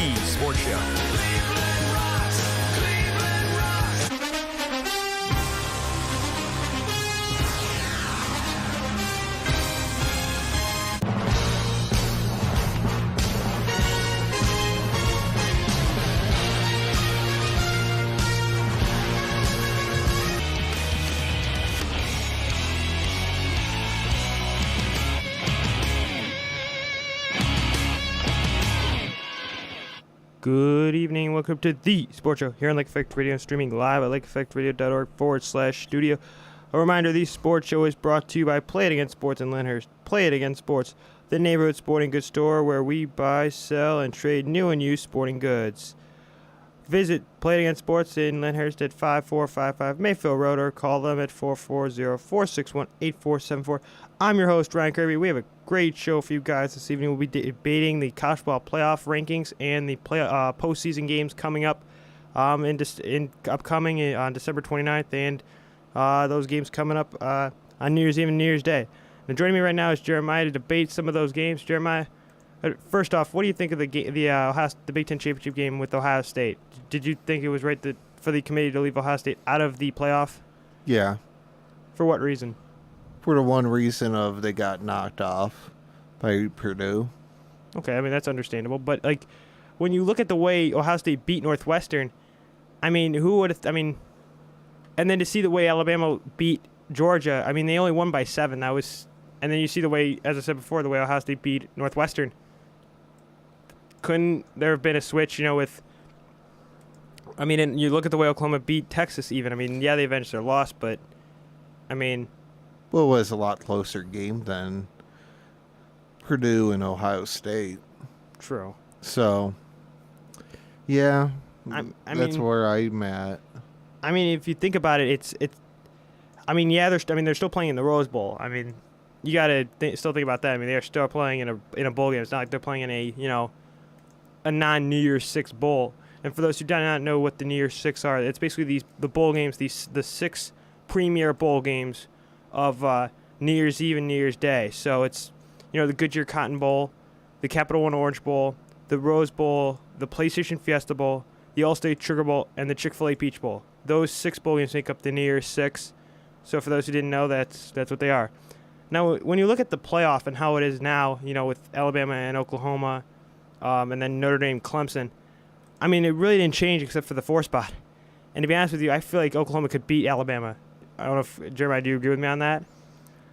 The Sports Show. Good evening, welcome to The Sports Show here on Lake Effect Radio, streaming live at lakeeffectradio.org/studio. A reminder, The Sports Show is brought to you by Play It Against Sports in Lyndhurst. Play It Against Sports, the neighborhood sporting goods store where we buy, sell, and trade new and used sporting goods. Visit Play It Against Sports in Lyndhurst at 5455 Mayfield Road or call them at 440-461-8474. I'm your host, Ryan Kirby. We have a great show for you guys this evening. We'll be debating the college football playoff rankings and the postseason games coming up upcoming on December 29th, and those games coming up on New Year's Eve and New Year's Day. Now, joining me right now is Jeremiah to debate some of those games. Jeremiah, first off, what do you think of the Big Ten Championship game with Ohio State? Did you think it was right for the committee to leave Ohio State out of the playoff? Yeah. For what reason? For the one reason of they got knocked off by Purdue. Okay, I mean, that's understandable. But, like, when you look at the way Ohio State beat Northwestern, I mean, who would have, and then to see the way Alabama beat Georgia, I mean, they only won by 7. And then you see the way, as I said before, the way Ohio State beat Northwestern. Couldn't there have been a switch, and you look at the way Oklahoma beat Texas even. I mean, yeah, they avenged their loss, but, Well, it was a lot closer game than Purdue and Ohio State. True. So, yeah, that's where I'm at. I mean, if you think about it, they're still playing in the Rose Bowl. I mean, you got to still think about that. I mean, they're still playing in a bowl game. It's not like they're playing in a non-New Year's Six bowl. And for those who do not know what the New Year's Six are, it's basically the bowl games, the 6 premier bowl games of New Year's Eve and New Year's Day. So it's, the Goodyear Cotton Bowl, the Capital One Orange Bowl, the Rose Bowl, the PlayStation Fiesta Bowl, the All-State Sugar Bowl, and the Chick-fil-A Peach Bowl. Those 6 bowl games make up the New Year's Six. So for those who didn't know, that's what they are. Now, when you look at the playoff and how it is now, with Alabama and Oklahoma, and then Notre Dame, Clemson, I mean, it really didn't change except for the 4 spot. And to be honest with you, I feel like Oklahoma could beat Alabama. I don't know if, Jeremiah, do you agree with me on that?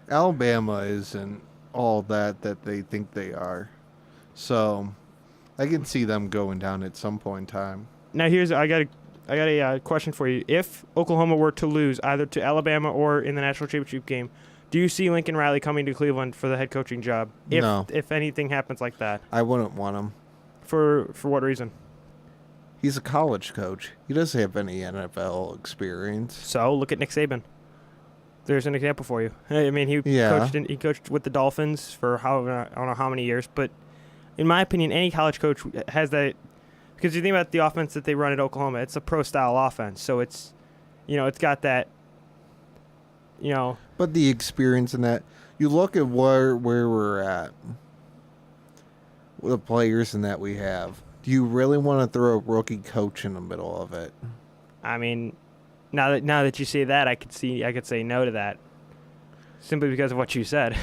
Alabama isn't all that they think they are. So, I can see them going down at some point in time. Now, I got a question for you. If Oklahoma were to lose either to Alabama or in the national championship game, do you see Lincoln Riley coming to Cleveland for the head coaching job? No. If anything happens like that. I wouldn't want him. For what reason? He's a college coach. He doesn't have any NFL experience. So, look at Nick Saban. There's an example for you. I mean, he coached with the Dolphins for I don't know how many years, but in my opinion, any college coach has that, because you think about the offense that they run at Oklahoma, it's a pro-style offense, so it's, it's got that, But the experience in that, you look at where we're at, the players in that we have. Do you really want to throw a rookie coach in the middle of it? I mean, now that you say that, I could say no to that, simply because of what you said.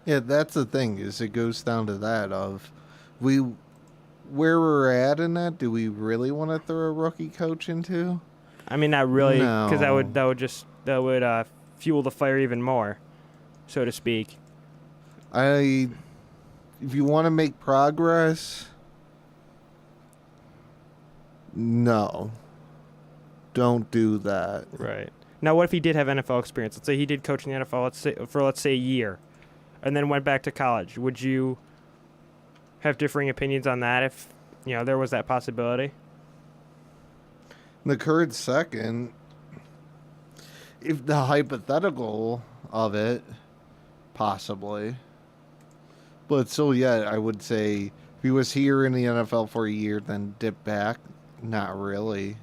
Yeah, that's the thing, is it goes down to that of where we're at in that. Do we really want to throw a rookie coach into? I mean, not really, because that would fuel the fire even more, so to speak. If you want to make progress, no. Don't do that. Right. Now, what if he did have NFL experience? Let's say he did coach in the NFL let's say a year, and then went back to college. Would you have differing opinions on that if, there was that possibility? In the current second, if the hypothetical of it, possibly. But still, yeah, I would say if he was here in the NFL for a year, then dip back, not really.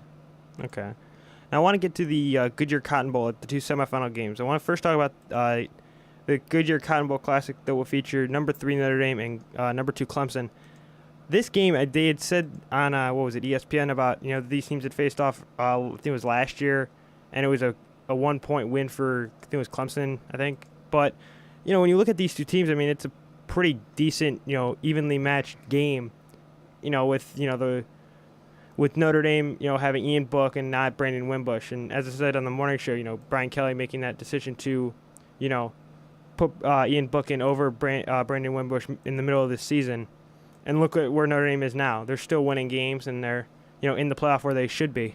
Okay. Now, I want to get to the Goodyear Cotton Bowl at the 2 semifinal games. I want to first talk about the Goodyear Cotton Bowl Classic that will feature number 3 Notre Dame and number 2 Clemson. this game, they had said on what was it, ESPN, about these teams had faced off. I think it was last year, and it was a 1-point win for, I think it was Clemson, I think. But when you look at these two teams, I mean, it's a pretty decent, evenly matched game. With Notre Dame, having Ian Book and not Brandon Wimbush, and as I said on the morning show, Brian Kelly making that decision to, put Ian Book in over Brandon Wimbush in the middle of the season. And look at where Notre Dame is now. They're still winning games, and they're, in the playoff where they should be.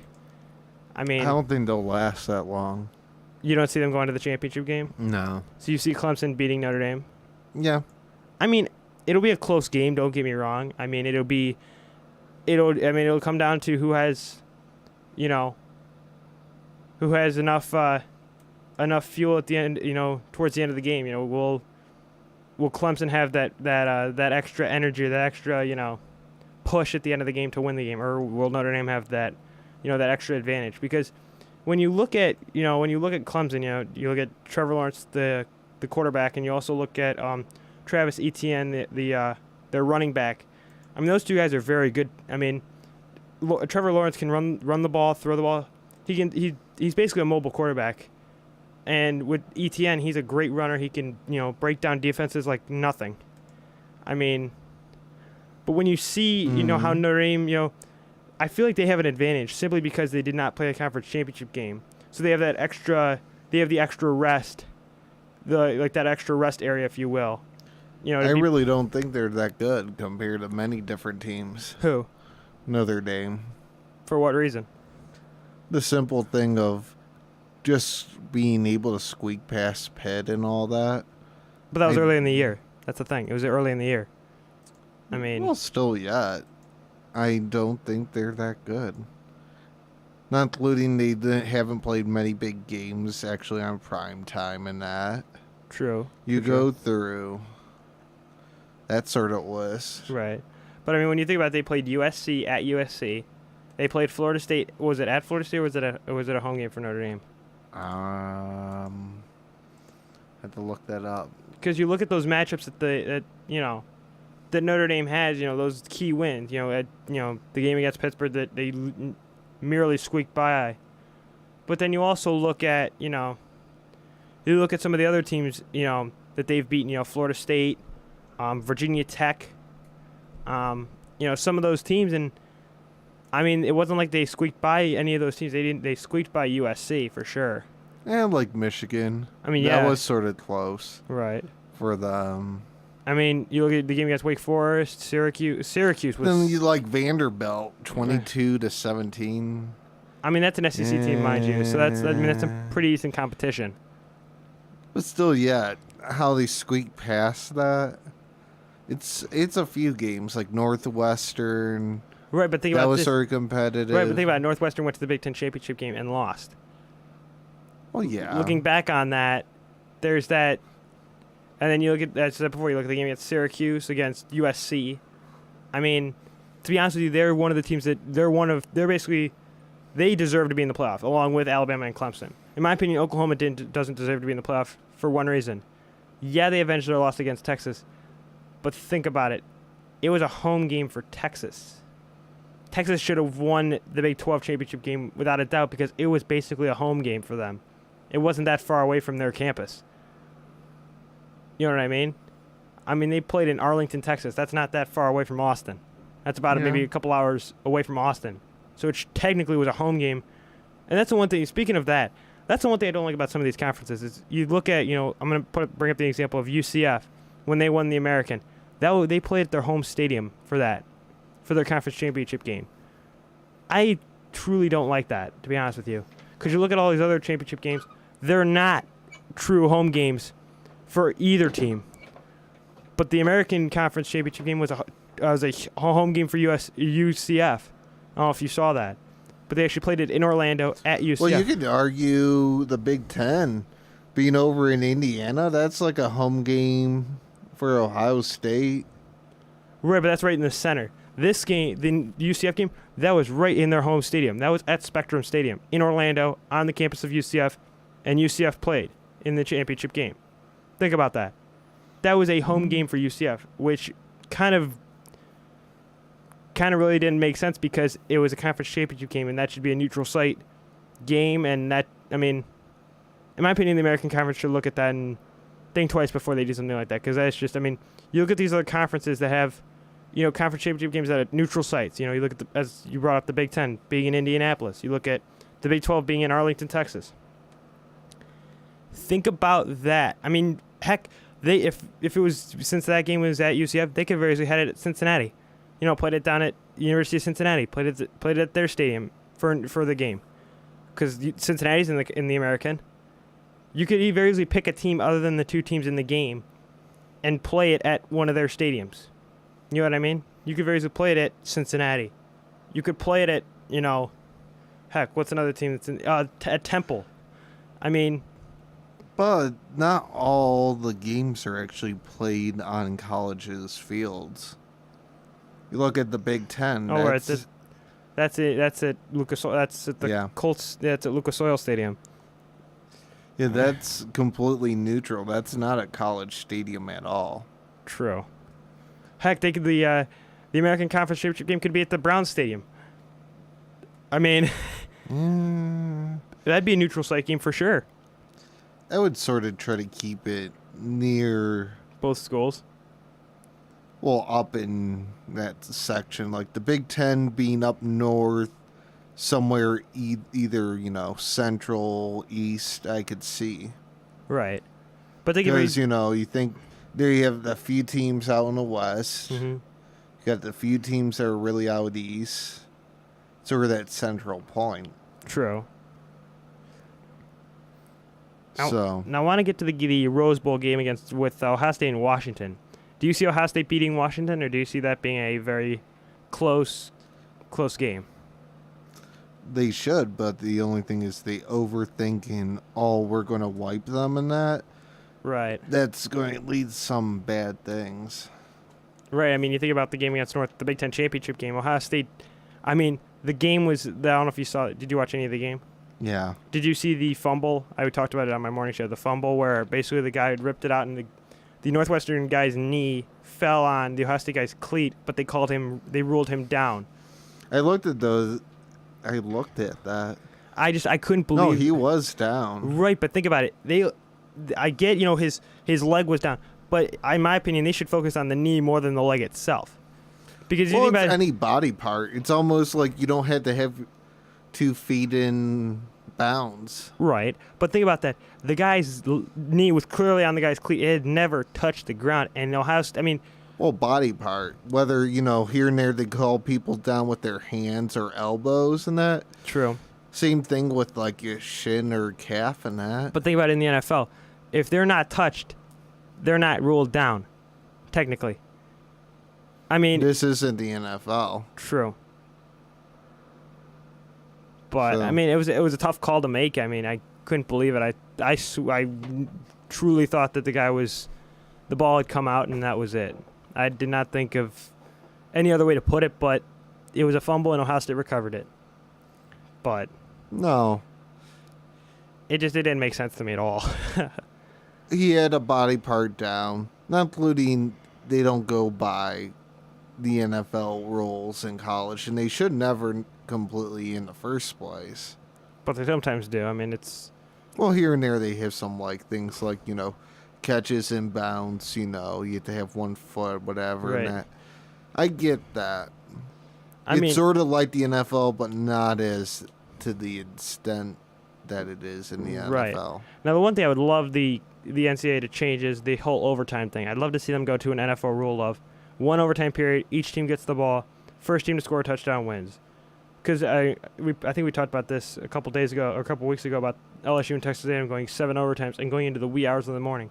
I mean, I don't think they'll last that long. You don't see them going to the championship game? No. So you see Clemson beating Notre Dame? Yeah. I mean, it'll be a close game, don't get me wrong. I mean, it'll come down to who has enough fuel at the end, towards the end of the game. Will Clemson have that extra energy, that extra, push at the end of the game to win the game, or will Notre Dame have that, that extra advantage? Because when you look at Clemson, you look at Trevor Lawrence, the quarterback, and you also look at Travis Etienne, their running back. I mean, those two guys are very good. I mean, Trevor Lawrence can run the ball, throw the ball. He's basically a mobile quarterback. And with Etienne, he's a great runner. He can, break down defenses like nothing. I mean, but when you see, how Notre Dame, I feel like they have an advantage simply because they did not play a conference championship game. So they have the extra rest, that extra rest area, if you will. I really don't think they're that good compared to many different teams. Who? Notre Dame. For what reason? The simple thing of just being able to squeak past Pitt and all that. But that was early in the year. That's the thing. It was early in the year. I mean... Well, still yet. I don't think they're that good. Not including they haven't played many big games actually on prime time and that. True. You go through that sort of list. Right. But, I mean, when you think about it, they played USC at USC. They played Florida State. Was it at Florida State, or was it a home game for Notre Dame? I have to look that up. Because you look at those matchups that Notre Dame has, those key wins. The game against Pittsburgh that they merely squeaked by. But then you also look at, you look at some of the other teams, that they've beaten. Florida State, Virginia Tech. Some of those teams, and I mean, it wasn't like they squeaked by any of those teams. They squeaked by USC for sure. And like Michigan. I mean, that was sort of close. Right. For them. I mean, you look at the game against Wake Forest, Syracuse was. Then you like Vanderbilt, 22-17. I mean, that's an SEC team, mind you. So that's a pretty decent competition. But still, how they squeak past that. It's a few games like Northwestern. Right, but think that about was this. sort of competitive. Right, but think about it. Northwestern went to the Big Ten championship game and lost. Well, yeah. Looking back on that, there's that, and then you look at that before. You look at the game against Syracuse against USC. I mean, to be honest with you, they're one of the teams that they deserve to be in the playoff, along with Alabama and Clemson. In my opinion, Oklahoma doesn't deserve to be in the playoff for one reason. Yeah, they avenged their loss against Texas, but think about it. It was a home game for Texas. Texas should have won the Big 12 championship game without a doubt because it was basically a home game for them. It wasn't that far away from their campus. You know what I mean? I mean, they played in Arlington, Texas. That's not that far away from Austin. That's about maybe a couple hours away from Austin. So it technically was a home game. And that's the one thing, speaking of that, that's the one thing I don't like about some of these conferences is you look at, I'm going to bring up the example of UCF when they won the American. They played at their home stadium for their conference championship game. I truly don't like that, to be honest with you. Because you look at all these other championship games, they're not true home games for either team. But the American Conference Championship game was a home game for UCF. I don't know if you saw that. But they actually played it in Orlando at UCF. Well, you could argue the Big Ten being over in Indiana, that's like a home game for Ohio State. Right, but that's right in the center. This game, the UCF game, that was right in their home stadium. That was at Spectrum Stadium in Orlando on the campus of UCF, and UCF played in the championship game. Think about that. That was a home game for UCF, which kind of kind of really didn't make sense because it was a conference championship game, and that should be a neutral site game. And that, I mean, in my opinion, the American Conference should look at that and think twice before they do something like that. Because that's just, I mean, you look at these other conferences that have, conference championship games that are neutral sites. You look at as you brought up, the Big Ten being in Indianapolis. You look at the Big 12 being in Arlington, Texas. Think about that. I mean, heck, if it was, since that game was at UCF, they could very easily had it at Cincinnati. Played it down at University of Cincinnati. Played it at their stadium for the game, because Cincinnati's in the American. You could very easily pick a team other than the two teams in the game, and play it at one of their stadiums. You know what I mean? You could very easily play it at Cincinnati. You could play it at heck, what's another team that's at Temple? I mean. But not all the games are actually played on colleges' fields. You look at the Big Ten. Oh, right. That's it. That's at Lucas. That's at the Colts. That's at Lucas Oil Stadium. Yeah, that's completely neutral. That's not a college stadium at all. True. Heck, the American Conference Championship game could be at the Brown Stadium. I mean, that'd be a neutral site game for sure. I would sort of try to keep it near both schools. Well, up in that section, like the Big Ten being up north, somewhere either central, east, I could see. Right, but they because you think there you have the few teams out in the west. Mm-hmm. You got the few teams that are really out east. Sort of that central point. True. So now I want to get to the Rose Bowl game with Ohio State and Washington. Do you see Ohio State beating Washington, or do you see that being a very close game? They should, but the only thing is they overthinking, we're going to wipe them in that. Right. That's going to lead to some bad things. Right. I mean, you think about the game against North, the Big Ten championship game. Ohio State, I mean, the game was, I don't know if you saw it. Did you watch any of the game? Yeah. Did you see the fumble? I talked about it on my morning show. The fumble where basically the guy had ripped it out and the Northwestern guy's knee fell on the Ohio State guy's cleat, but they ruled him down. I looked at that. I couldn't believe. No, he was down. Right, but think about it. I get, his leg was down, but in my opinion, they should focus on the knee more than the leg itself. Because it's any body part. It's almost like you don't have to have 2 feet in bounds. Right, but think about that. The guy's knee was clearly on the guy's cleat. It had never touched the ground. And Ohio State, I mean... Well, body part. Whether, here and there they call people down with their hands or elbows and that. True. Same thing with, like, your shin or calf and that. But think about it in the NFL. If they're not touched, they're not ruled down, technically. I mean... This isn't the NFL. True. But I mean, it was a tough call to make. I mean, I couldn't believe it. I truly thought that the ball had come out and that was it. I did not think of any other way to put it, but it was a fumble and Ohio State recovered it. But no, it didn't make sense to me at all. He had a body part down, not including they don't go by the NFL rules in college, and they should never completely in the first place. But they sometimes do. I mean, it's... Well, here and there they have some, like, things like, catches in bounds, you have to have 1 foot, whatever. Right. And that. I get that. I mean, it's sort of like the NFL, but not as to the extent that it is in the NFL. Right. Now, the one thing I would love the NCAA to change is the whole overtime thing. I'd love to see them go to an NFL rule of 1 overtime period, each team gets the ball, first team to score a touchdown wins. Because I think we talked about this a couple days ago or a couple weeks ago about LSU and Texas A&M going 7 overtimes and going into the wee hours of the morning.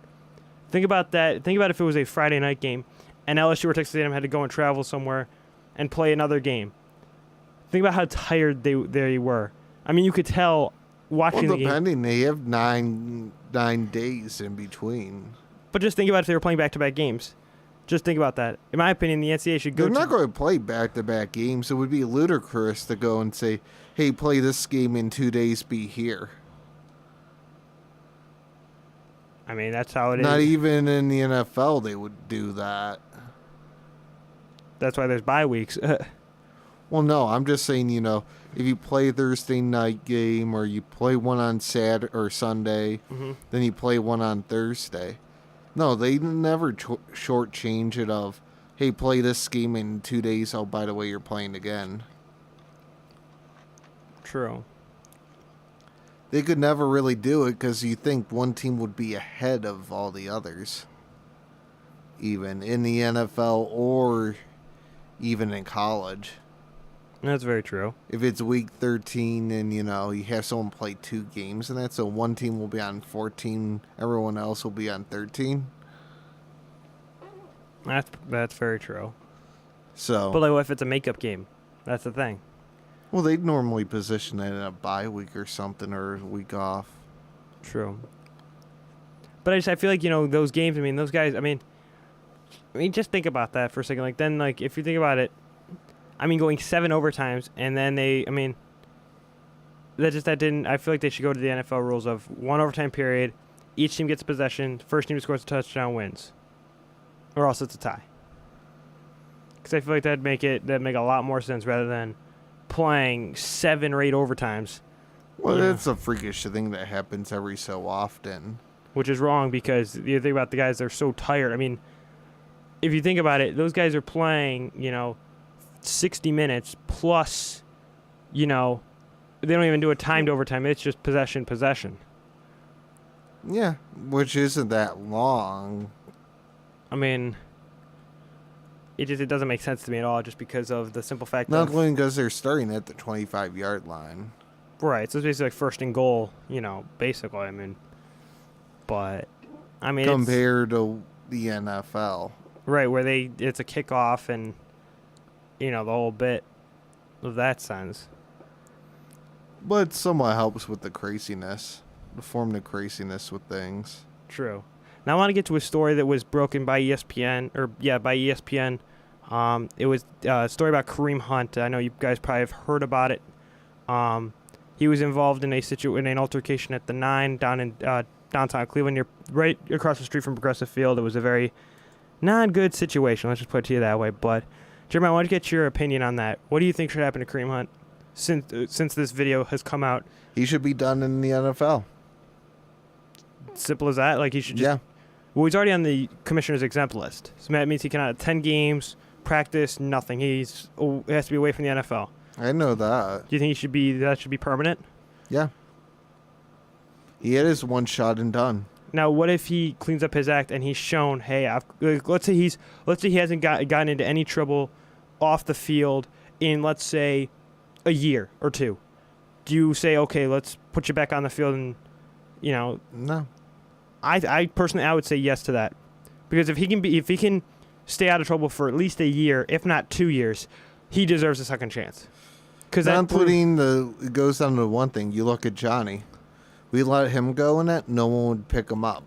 Think about that. Think about if it was a Friday night game and LSU or Texas A&M had to go and travel somewhere and play another game. Think about how tired they were. I mean, you could tell watching the game. Depending, they have 9 days in between. But just think about if they were playing back-to-back games. Just think about that. In my opinion, the NCAA should go. They're not going to play back-to-back games. It would be ludicrous to go and say, hey, play this game in 2 days, be here. I mean, that's how it is. Not even in the NFL they would do that. That's why there's bye weeks. Well, no, I'm just saying, if you play Thursday night game or you play one on Saturday or Sunday, then you play one on Thursday. No, they never shortchange it of, hey, play this game in 2 days. Oh, by the way, you're playing again. True. They could never really do it because you think one team would be ahead of all the others. Even in the NFL or even in college. That's very true. If it's week 13 and, you have someone play 2 games and that, so one team will be on 14, everyone else will be on 13. That's very true. So, But like, what if it's a makeup game? That's the thing. well, they'd normally position it in a bye week or something or a week off. True. But I feel like, those games, those guys, just think about that for a second. Like, then, like, if you think about it, going 7 overtimes, and then I feel like they should go to the NFL rules of 1 overtime period, each team gets a possession, first team that scores a touchdown wins. Or else it's a tie. Because I feel like that'd make a lot more sense rather than playing 7 or 8 overtimes. Well, it's a freakish thing that happens every so often. Which is wrong because you think about the guys, they're so tired. If you think about it, those guys are playing, 60 minutes plus, they don't even do a timed overtime. It's just possession. Yeah, which isn't that long. It doesn't make sense to me at all just because of the simple fact Not of... only because they're starting at the 25-yard line. Right, so it's basically like first and goal, basically, But, compared to the NFL. Right, where it's a kickoff and, the whole bit of that sense. But it somewhat helps with the craziness. The craziness with things. True. Now I want to get to a story that was broken by ESPN, by ESPN. It was a story about Kareem Hunt. I know you guys probably have heard about it. He was involved in an altercation at the 9 down in downtown Cleveland, right across the street from Progressive Field. It was a very not good situation. Let's just put it to you that way. But Jeremiah, I want to get your opinion on that. What do you think should happen to Kareem Hunt since this video has come out? He should be done in the NFL. Simple as that. Like he should just. Yeah. Well, he's already on the commissioner's exempt list, so that means he cannot attend games, practice, nothing. He has to be away from the NFL. I know that. Do you think that should be permanent? Yeah. He had his one shot and done. Now, what if he cleans up his act and he's shown, hey, let's say he hasn't gotten into any trouble off the field in, let's say, a year or 2. Do you say, okay, let's put you back on the field and, No. I personally, I would say yes to that, because if he can stay out of trouble for at least a year, if not 2 years, he deserves a second chance. Because it goes down to one thing. You look at Johnny. We let him go in it, no one would pick him up.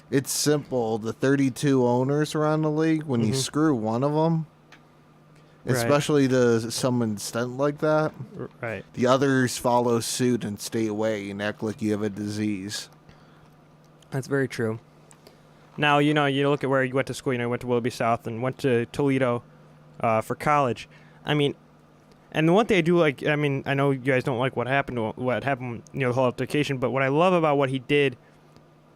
It's simple. The 32 owners around the league, when you screw one of them, especially to someone extent like that, right, the others follow suit and stay away and act like you have a disease. That's very true. Now, you look at where you went to school. You went to Willoughby South and went to Toledo for college. And the one thing I do like, I know you guys don't like what happened, the whole altercation, but what I love about what he did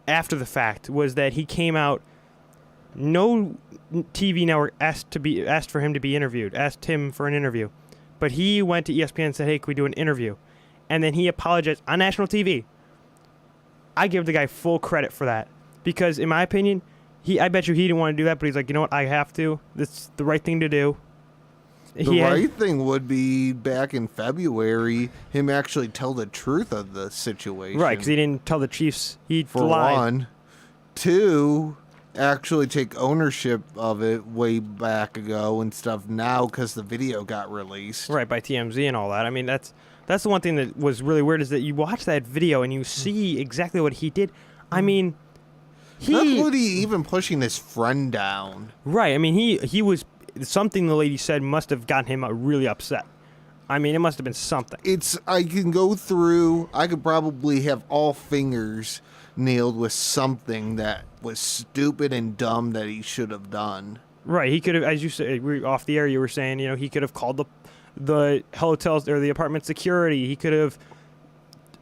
after the fact was that he came out, no TV network asked for him to be interviewed, asked him for an interview, but he went to ESPN and said, hey, can we do an interview? And then he apologized on national TV. I give the guy full credit for that, because in my opinion, I bet you he didn't want to do that, but he's like, you know what, I have to. That's the right thing to do. The right thing would be back in February, him actually tell the truth of the situation. Right, because he didn't tell the Chiefs. He for lied. 1. 2, actually take ownership of it way back ago and stuff now because the video got released. Right, by TMZ and all that. That's the one thing that was really weird, is that you watch that video and you see exactly what he did. Not really even pushing his friend down. Right, he was... Something the lady said must have gotten him really upset. It must have been something. I can go through, I could probably have all fingers nailed with something that was stupid and dumb that he should have done. Right, he could have, as you said, off the air, you were saying, he could have called the hotels or the apartment security. He could have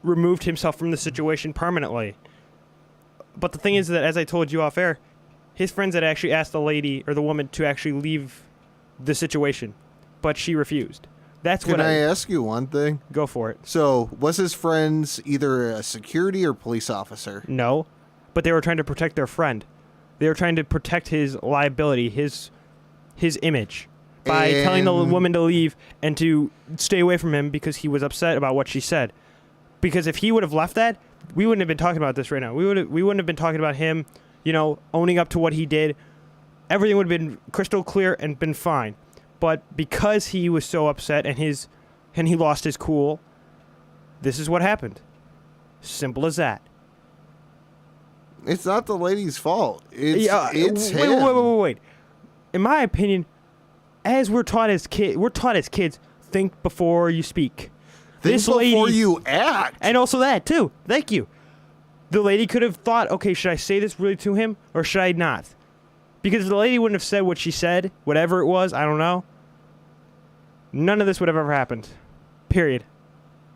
removed himself from the situation permanently. But the thing is that, as I told you off air, his friends had actually asked the lady or the woman to actually leave the situation, but she refused. That's Can what I ask you one thing? Go for it. So, was his friends either a security or police officer? No, but they were trying to protect their friend. They were trying to protect his liability, his image, by telling the woman to leave and to stay away from him because he was upset about what she said. Because if he would have left that, we wouldn't have been talking about this right now. We wouldn't have been talking about him, owning up to what he did. Everything would have been crystal clear and been fine. But because he was so upset and he lost his cool, this is what happened. Simple as that. It's not the lady's fault. It's him. Wait. In my opinion, as we're taught as kids, think before you speak. Think before you act. And also that, too. Thank you. The lady could have thought, okay, should I say this really to him or should I not? Because the lady wouldn't have said what she said, whatever it was, I don't know. None of this would have ever happened. Period.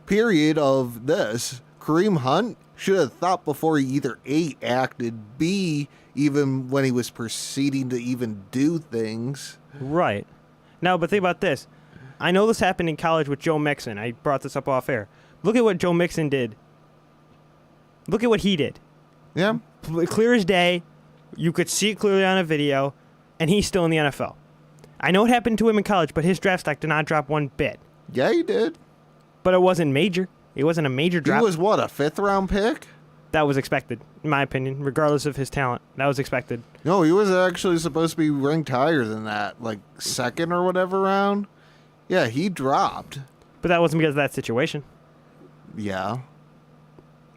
Period of this. Kareem Hunt should have thought before he either A, acted, B, even when he was proceeding to even do things. Right. Now, but think about this. I know this happened in college with Joe Mixon. I brought this up off air. Look at what Joe Mixon did. Look at what he did. Yeah. Clear as day. You could see it clearly on a video, and he's still in the NFL. I know it happened to him in college, but his draft stock did not drop one bit. Yeah, he did. But it wasn't major. It wasn't a major drop. He was, what, a 5th-round pick? That was expected, in my opinion, regardless of his talent. That was expected. No, he was actually supposed to be ranked higher than that, like 2nd or whatever round. Yeah, he dropped. But that wasn't because of that situation. Yeah.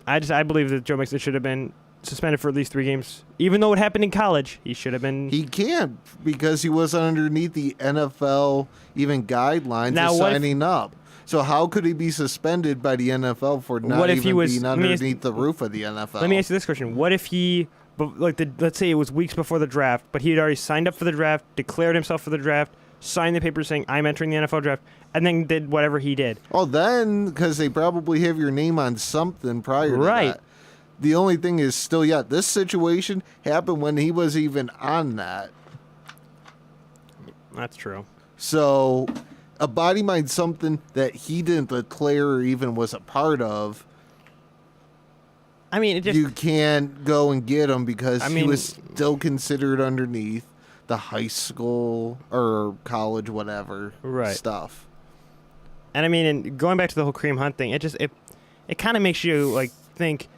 I believe that Joe Mixon should have been suspended for at least 3 games. Even though it happened in college, he should have been. He can't because he was underneath the NFL even guidelines of signing up. So how could he be suspended by the NFL for not even being underneath the roof of the NFL? Let me ask you this question. What if he, let's say it was weeks before the draft, but he had already signed up for the draft, declared himself for the draft, signed the paper saying, I'm entering the NFL draft, and then did whatever he did? Oh, then, because they probably have your name on something prior to that. The only thing is still, this situation happened when he was even on that. That's true. So, a body mind something that he didn't declare or even was a part of. I mean, you can't go and get him because he was still considered underneath the high school or college, whatever stuff. And I mean, and going back to the whole Kareem Hunt thing, it kind of makes you think,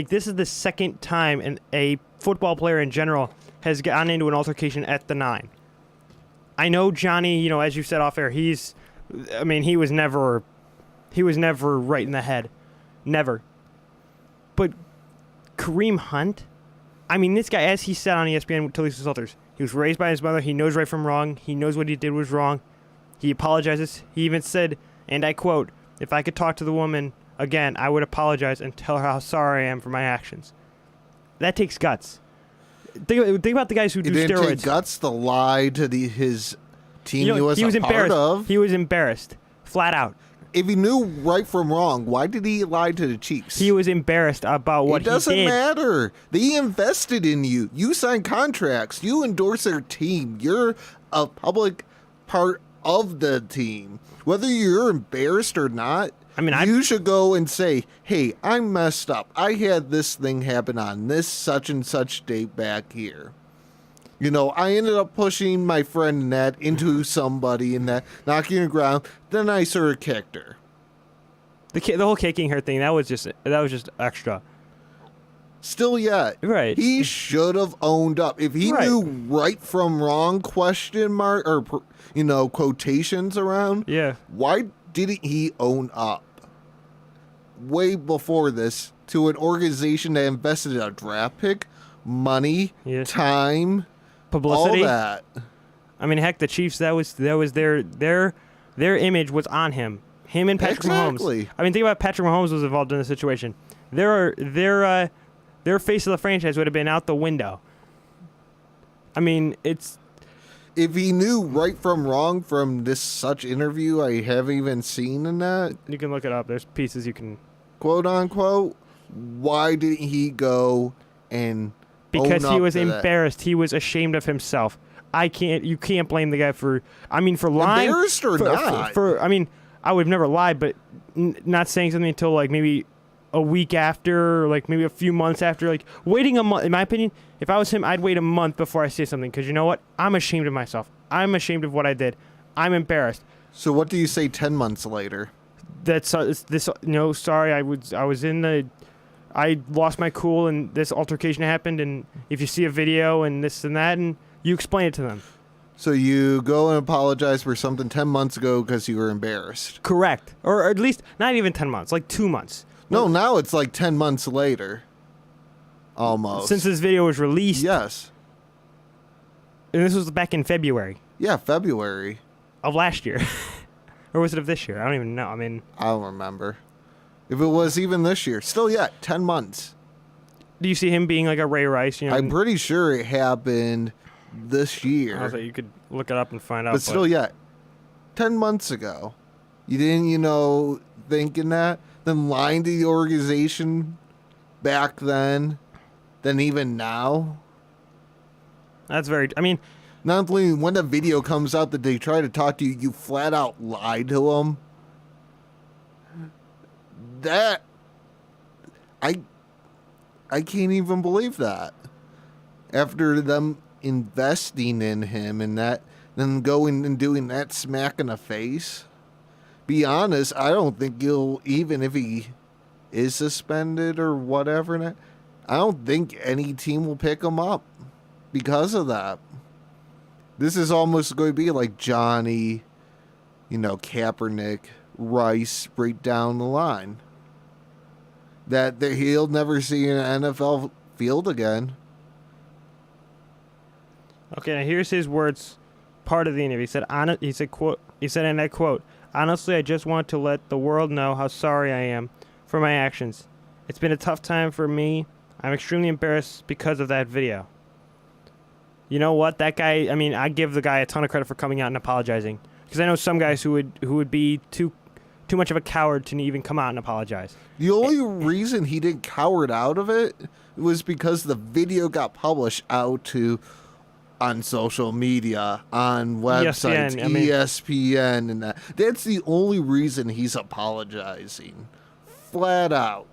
this is the second time a football player in general has gotten into an altercation at the 9. I know Johnny, as you said off air, he was never right in the head. Never. But Kareem Hunt, this guy, as he said on ESPN with Tilly's Salters, he was raised by his mother. He knows right from wrong. He knows what he did was wrong. He apologizes. He even said, and I quote, "If I could talk to the woman again, I would apologize and tell her how sorry I am for my actions." That takes guts. Think about the guys who do steroids. It didn't take guts to lie to his team he was a part of. He was embarrassed, flat out. If he knew right from wrong, why did he lie to the Chiefs? He was embarrassed about what he did. It doesn't matter. They invested in you. You signed contracts. You endorse their team. You're a public part of the team. Whether you're embarrassed or not, you should go and say, hey, I messed up. I had this thing happen on this such and such date back here. I ended up pushing my friend Ned into somebody and that, knocking her ground. Then I sort of kicked her. The whole kicking her thing, that was just extra. Still yet. Right. He should have owned up. If he knew right from wrong, question mark, or, quotations around. Yeah. Why didn't he own up way before this to an organization that invested in a draft pick, money, time, publicity, all that? Heck, the Chiefs, that was their image was on him. Him and Patrick Mahomes. Think about Patrick Mahomes was involved in the situation. Their face of the franchise would have been out the window. if he knew right from wrong from this such interview I haven't even seen in that, You can look it up. There's pieces you can. quote unquote, why didn't he go and Because own he up was to that? embarrassed. He was ashamed of himself. You can't blame the guy for, for lying. Embarrassed or not? I would have never lied, but not saying something until like maybe a week after, or like maybe a few months after, like waiting a month. In my opinion, if I was him, I'd wait a month before I say something. Because you know what? I'm ashamed of myself. I'm ashamed of what I did. I'm embarrassed. So what do you say 10 months later? That's this. No, sorry. I lost my cool and this altercation happened. And if you see a video and this and that, and you explain it to them. So you go and apologize for something 10 months ago because you were embarrassed. Correct. Or at least not even 10 months, like 2 months. No, now it's like 10 months later. Almost. Since this video was released. Yes. And this was back in February Yeah, February. of last year. Or was it of this year? I don't even know. I don't remember. If it was even this year. Still yet, 10 months. Do you see him being like a Ray Rice? I'm pretty sure it happened this year. I was like, you could look it up and find out. But still yet, 10 months ago. You didn't, thinking that? Then lying to the organization back then, then even now? That's very. Not only when the video comes out that they try to talk to you, you flat out lied to them. That I can't even believe that. After them investing in him and that, then going and doing that smack in the face. Be honest, I don't think he'll, even if he is suspended or whatever, I don't think any team will pick him up because of that. This is almost going to be like Johnny, Kaepernick, Rice, right down the line. That he'll never see an NFL field again. Okay, now here's his words. Part of the interview. He said, and I quote, "Honestly, I just want to let the world know how sorry I am for my actions. It's been a tough time for me. I'm extremely embarrassed because of that video." You know what? That guy, I give the guy a ton of credit for coming out and apologizing. Because I know some guys who would be too much of a coward to even come out and apologize. The only reason he didn't coward out of it was because the video got published out on social media, on websites, ESPN, and that. That's the only reason he's apologizing. Flat out.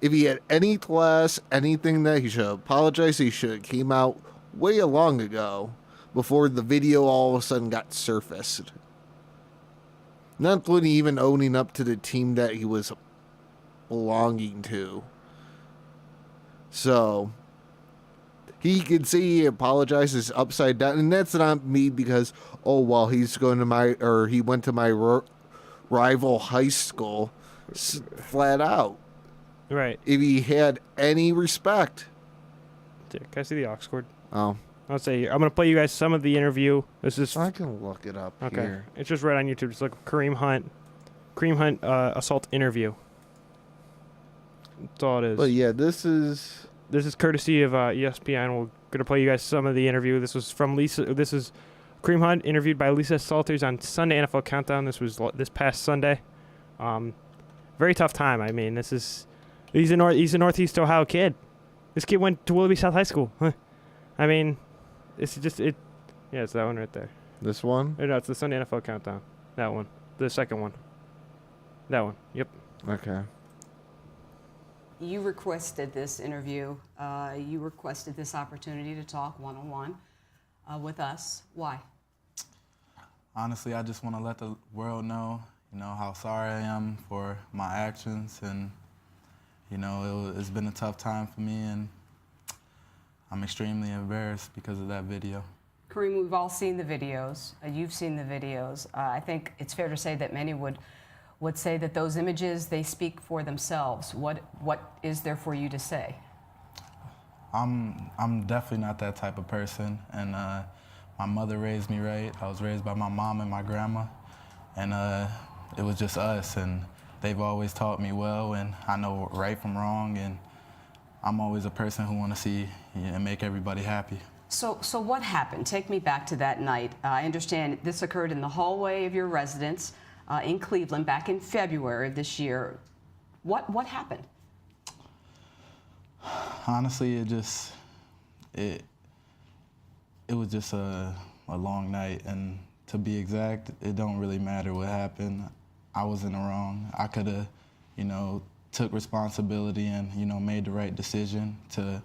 If he had any class, anything that he should apologize, he should have came out way long ago before the video all of a sudden got surfaced. Not including even owning up to the team that he was belonging to. So he could say he apologizes upside down, and that's not me because he went to my rival high school. Flat out. Right. If he had any respect. Can I see the aux cord? Oh. I'm going to play you guys some of the interview. This is. I can look it up here. It's just right on YouTube. Just look Kareem Hunt assault interview. That's all it is. But yeah, this is courtesy of ESPN. We're going to play you guys some of the interview. This was from Lisa. This is Kareem Hunt interviewed by Lisa Salters on Sunday NFL Countdown. This was this past Sunday. Very tough time. He's a Northeast Ohio kid. This kid went to Willoughby South High School. It's just it. Yeah, it's that one right there. this one. No, it's the Sunday NFL Countdown. That one. The second one. That one. Yep. Okay. You requested this interview. You requested this opportunity to talk one-on-one with us. Why? Honestly, I just want to let the world know, how sorry I am for my actions, and, it's been a tough time for me, and I'm extremely embarrassed because of that video. Kareem, we've all seen the videos. You've seen the videos. I think it's fair to say that many would say that those images, they speak for themselves. What is there for you to say? I'm definitely not that type of person, and my mother raised me right. I was raised by my mom and my grandma, and it was just us, and they've always taught me well, and I know right from wrong, and I'm always a person who want to see and make everybody happy. So what happened? Take me back to that night. I understand this occurred in the hallway of your residence in Cleveland back in February of this year. What happened? Honestly, it was just a long night, and to be exact, it don't really matter what happened. I was in the wrong. I could have, took responsibility and, made the right decision to,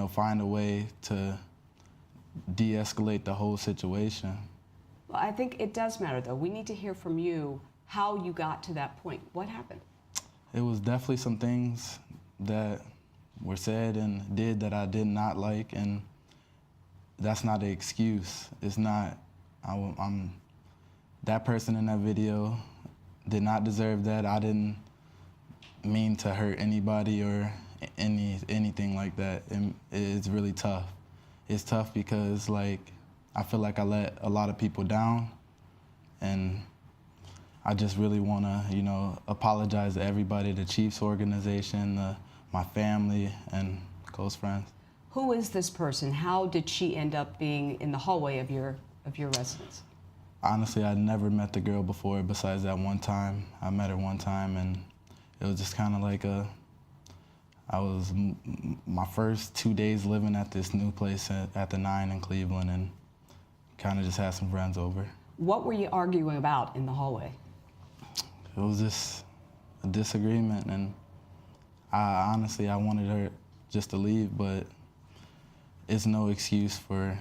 find a way to de-escalate the whole situation. Well, I think it does matter, though. We need to hear from you how you got to that point. What happened? It was definitely some things that were said and did that I did not like, and that's not an excuse. It's not, I'm that person in that video did not deserve that. I didn't mean to hurt anybody or anything like that. And it's really tough. It's tough because I feel like I let a lot of people down, and I just really want to, apologize to everybody, the Chiefs organization, my family, and close friends. Who is this person? How did she end up being in the hallway of your residence? Honestly, I'd never met the girl before besides that one time. I met her one time, and it was just kind of like I was my first 2 days living at this new place at the 9 in Cleveland, and kind of just had some friends over. What were you arguing about in the hallway? It was just a disagreement, and honestly, I wanted her just to leave, but it's no excuse for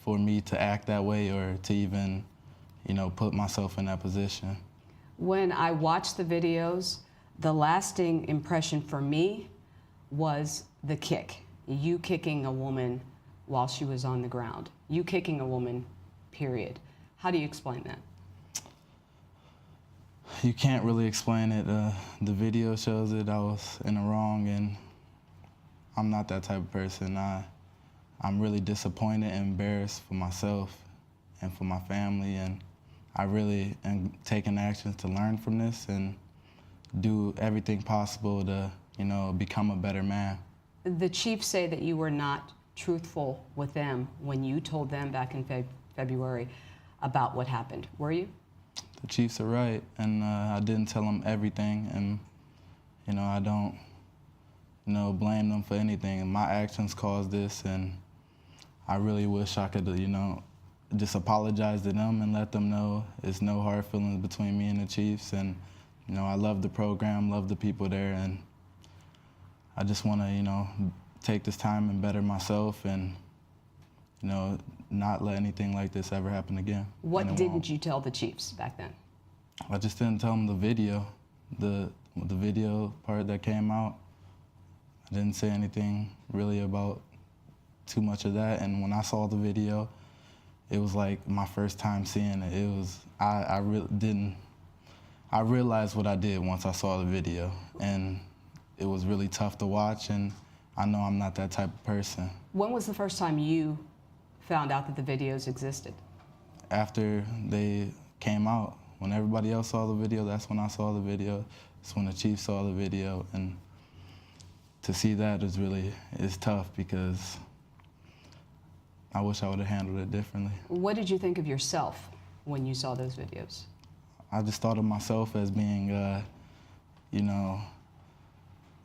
me to act that way or to even, put myself in that position. When I watched the videos, the lasting impression for me was the kick. You kicking a woman while she was on the ground. You kicking a woman, period. How do you explain that? You can't really explain it. The video shows it. I was in the wrong, and I'm not that type of person. I'm really disappointed and embarrassed for myself and for my family, and I really am taking actions to learn from this and do everything possible to, become a better man. The Chiefs say that you were not truthful with them when you told them back in February about what happened. Were you? The Chiefs are right, and I didn't tell them everything, and, I don't, blame them for anything. My actions caused this, and I really wish I could, just apologize to them and let them know there's no hard feelings between me and the Chiefs, and, I love the program, love the people there, and I just want to, take this time and better myself and, not let anything like this ever happen again. What didn't you tell the Chiefs back then? I just didn't tell them the video, the video part that came out. I didn't say anything really about too much of that, and when I saw the video, it was like my first time seeing it. It was, I realized what I did once I saw the video, and it was really tough to watch, and I know I'm not that type of person. When was the first time you found out that the videos existed? After they came out. When everybody else saw the video, that's when I saw the video. That's when the Chiefs saw the video, and to see that is tough because I wish I would have handled it differently. What did you think of yourself when you saw those videos? I just thought of myself as being,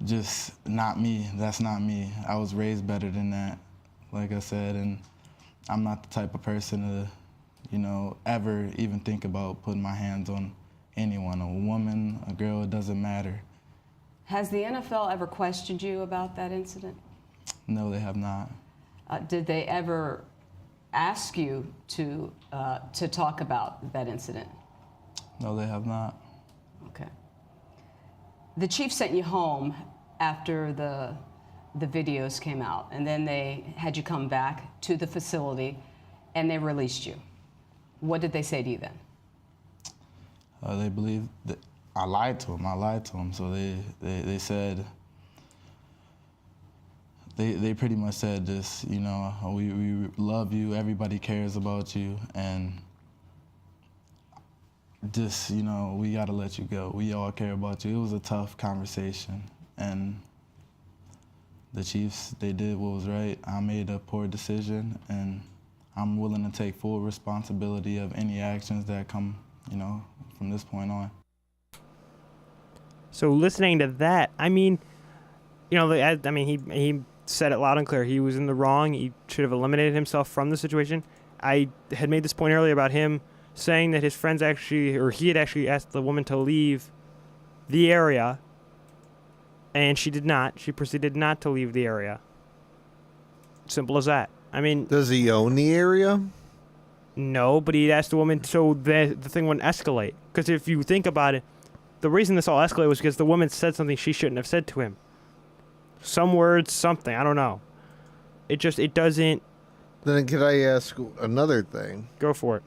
just not me. That's not me. I was raised better than that, like I said, and I'm not the type of person to, ever even think about putting my hands on anyone, a woman, a girl, it doesn't matter. Has the NFL ever questioned you about that incident? No, they have not. Did they ever ask you to talk about that incident? No, they have not. Okay. The Chiefs sent you home after the videos came out, and then they had you come back to the facility, and they released you. What did they say to you then? They believe that I lied to them. So they said, they pretty much said just, we love you, everybody cares about you, and just, we gotta let you go. We all care about you. It was a tough conversation, and the Chiefs, they did what was right. I made a poor decision, and I'm willing to take full responsibility of any actions that come, from this point on. So listening to that, I mean, he said it loud and clear. He was in the wrong. He should have eliminated himself from the situation. I had made this point earlier about him saying that his friends he had actually asked the woman to leave the area, and she did not. She proceeded not to leave the area. Simple as that. I mean, Does he own the area? no, but he asked the woman so the thing wouldn't escalate. Because if you think about it, the reason this all escalated was because the woman said something she shouldn't have said to him. Some words, something, I don't know. It doesn't. Then could I ask another thing? Go for it.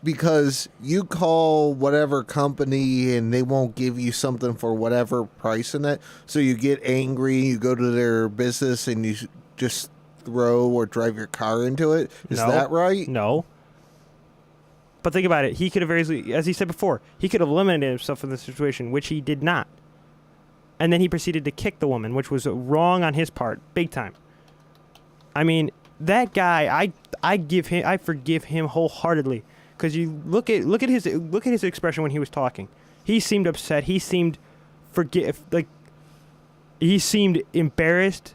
Because you call whatever company and they won't give you something for whatever price in it, so you get angry, you go to their business and you just throw or drive your car into it. Is No. that right? No. But think about it. He could have very easily, as he said before, he could have eliminated himself from the situation, which he did not. And then he proceeded to kick the woman, which was wrong on his part, big time. I mean, that guy, I forgive him wholeheartedly, because you look at his expression when he was talking. He seemed upset. He seemed he seemed embarrassed,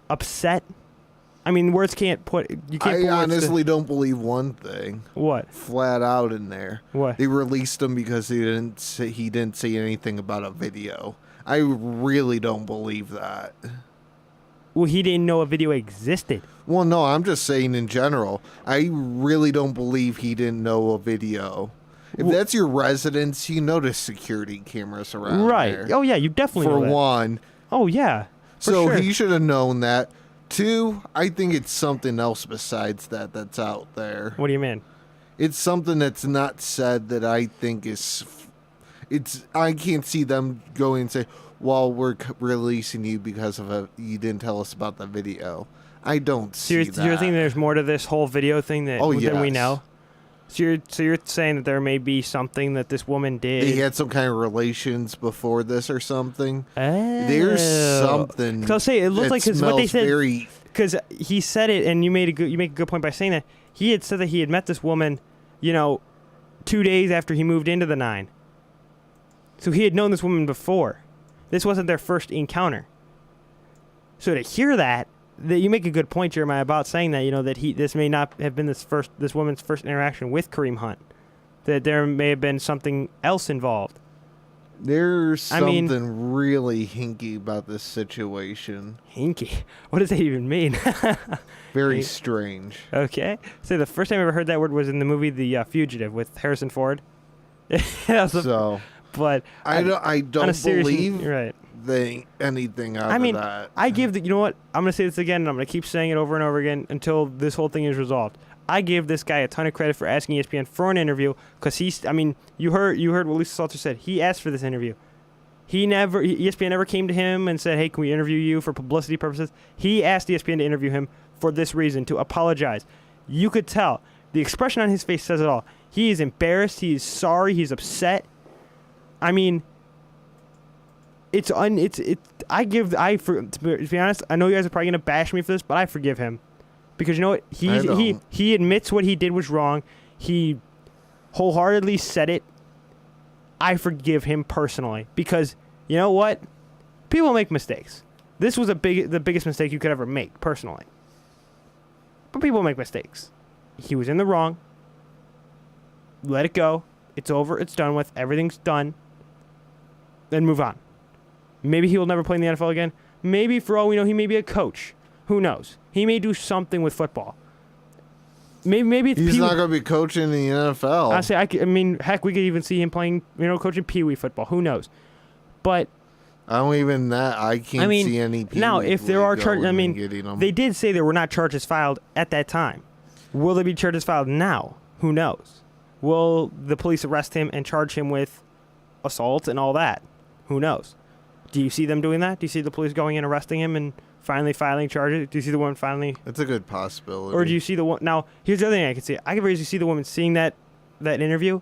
upset. I mean, words can't put. You can't. I put words honestly don't believe one thing. What? Flat out in there. What? They released him because he didn't say anything about a video. I really don't believe that. Well, he didn't know a video existed. Well, no, I'm just saying in general. I really don't believe he didn't know a video. If that's your residence, you notice security cameras around Right. there. Oh yeah, you definitely For know that. one. Oh yeah. For So sure. he should have known that. Two, I think it's something else besides that's out there. What do you mean? It's something that's not said that I think is... I can't see them going and say, well, we're releasing you because of you didn't tell us about the video. I don't So see you're that. thinking there's more to this whole video thing than we yes. know? So you're saying that there may be something that this woman did. They had some kind of relations before this or something. Oh. There's something. Because I'll say it looked that like because what they smells said. very... Because he said it, and you make a good point by saying that he had said that he had met this woman, 2 days after he moved into the 9. So he had known this woman before. This wasn't their first encounter. So to hear that you make a good point, Jeremiah, about saying that this may not have been this woman's first interaction with Kareem Hunt. That there may have been something else involved. There's something really hinky about this situation. Hinky? What does that even mean? Very strange. Okay. So the first time I ever heard that word was in the movie The Fugitive with Harrison Ford. But I don't believe right. anything out of that. I give you know what? I'm going to say this again, and I'm going to keep saying it over and over again until this whole thing is resolved. I give this guy a ton of credit for asking ESPN for an interview because you heard what Lisa Salter said. He asked for this interview. ESPN never came to him and said, hey, can we interview you for publicity purposes? He asked ESPN to interview him for this reason, to apologize. You could tell. The expression on his face says it all. He is embarrassed. He is sorry. He's upset. I mean, to be honest, I know you guys are probably going to bash me for this, but I forgive him. Because you know what? He admits what he did was wrong. He wholeheartedly said it. I forgive him personally. Because, you know what? People make mistakes. This was the biggest mistake you could ever make, personally. But people make mistakes. He was in the wrong. Let it go. It's over. It's done with. Everything's done. Then move on. Maybe he will never play in the NFL again. Maybe, for all we know, he may be a coach. Who knows? He may do something with football. Maybe it's he's not going to be coaching in the NFL. I mean, heck, we could even see him playing, coaching Pee Wee football. Who knows? But I can't see any Pee Wee now, if there are charges, them. They did say there were not charges filed at that time. Will there be charges filed now? Who knows? Will the police arrest him and charge him with assault and all that? Who knows? Do you see them doing that? Do you see the police going in, arresting him, and finally filing charges? Do you see the woman finally? It's a good possibility. Or do you see the one? Now, here's the other thing I can see. I can very easily see the woman seeing that interview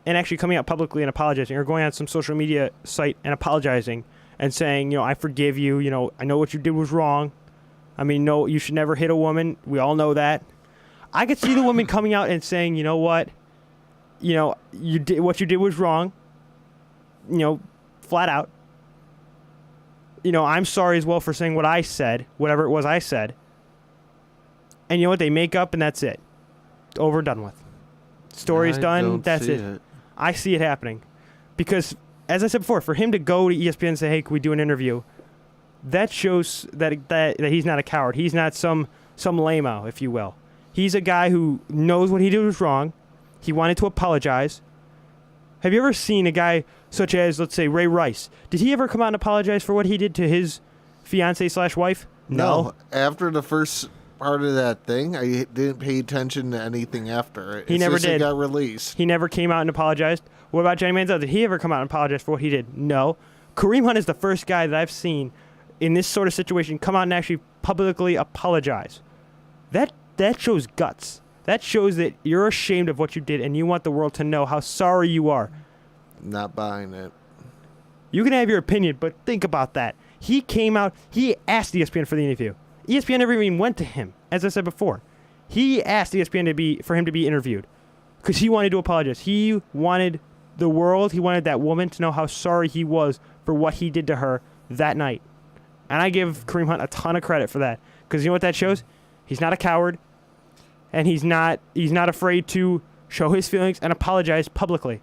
and actually coming out publicly and apologizing, or going on some social media site and apologizing and saying, I forgive you. I know what you did was wrong. I mean, no, you should never hit a woman. We all know that. I could see the woman coming out and saying, you know what, you did what you did was wrong. Flat out. I'm sorry as well for saying what I said, whatever it was I said. And you know what? They make up and that's it. Over, done with. Story's I done. don't That's see it. I see it happening. Because, as I said before, for him to go to ESPN and say, hey, can we do an interview? That shows that he's not a coward. He's not some lame-o, if you will. He's a guy who knows what he did was wrong. He wanted to apologize. Have you ever seen a guy such as, let's say, Ray Rice? Did he ever come out and apologize for what he did to his fiancée/wife? No. After the first part of that thing, I didn't pay attention to anything after it. He never did. It got released. He never came out and apologized. What about Johnny Manziel? Did he ever come out and apologize for what he did? No. Kareem Hunt is the first guy that I've seen in this sort of situation come out and actually publicly apologize. That shows guts. That shows that you're ashamed of what you did and you want the world to know how sorry you are. Not buying it. You can have your opinion, but think about that. He came out, he asked ESPN for the interview. ESPN never even went to him, as I said before. He asked ESPN for him to be interviewed because he wanted to apologize. He wanted the world, he wanted that woman to know how sorry he was for what he did to her that night. And I give Kareem Hunt a ton of credit for that because you know what that shows? He's not a coward. And he's not afraid to show his feelings and apologize publicly.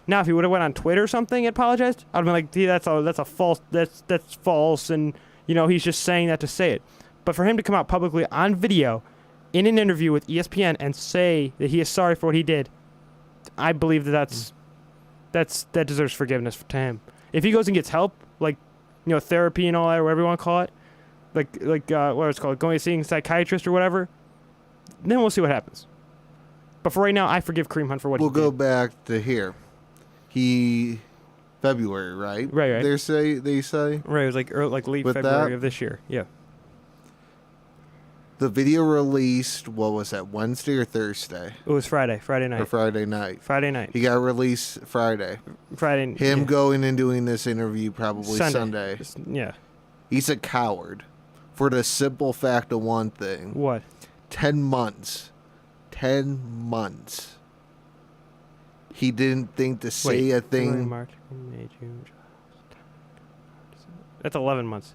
Now, if he would have went on Twitter or something and apologized, I'd have been like, "Gee, that's false," and he's just saying that to say it. But for him to come out publicly on video, in an interview with ESPN, and say that he is sorry for what he did, I believe that deserves forgiveness to him. If he goes and gets help, like therapy and all that, or whatever you want to call it, like what it's called, going to seeing a psychiatrist or whatever. Then we'll see what happens. But for right now, I forgive Kareem Hunt for what he did. We'll go back to here. February, right? Right. They say. Right, it was like late With February that- of this year. Yeah. The video released, what was that, Wednesday or Thursday? It was Friday night. Or Friday night. Friday night. He got released Friday. Friday. Him yeah. going and doing this interview probably Sunday. Yeah. He's a coward. For the simple fact of one thing. What? 10 months. 10 months. He didn't think to say a February, thing. March, May, June, July. That's 11 months.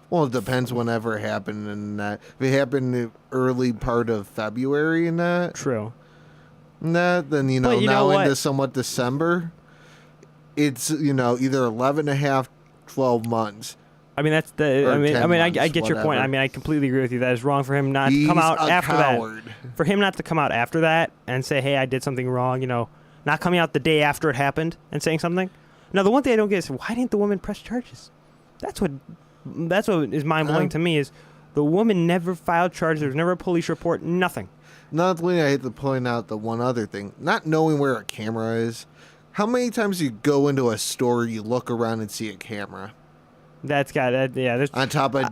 Well, it depends whenever it happened and that. If it happened in the early part of February and that, True. then, But you know now what? into somewhat December, it's, either 11 and a half, 12 months. I mean, that's the. Or I 10 mean, I months, get your point. whatever. I mean, I completely agree with you. That is wrong for him not to He's come out a after coward. that. For him not to come out after that and say, "Hey, I did something wrong," not coming out the day after it happened and saying something. Now, the one thing I don't get is why didn't the woman press charges? That's what is mind blowing to me is the woman never filed charges. There was never a police report. Nothing. Not only I hate to point out the one other thing, not knowing where a camera is. How many times you go into a store, you look around and see a camera? That's got it. Yeah. There's, On top of,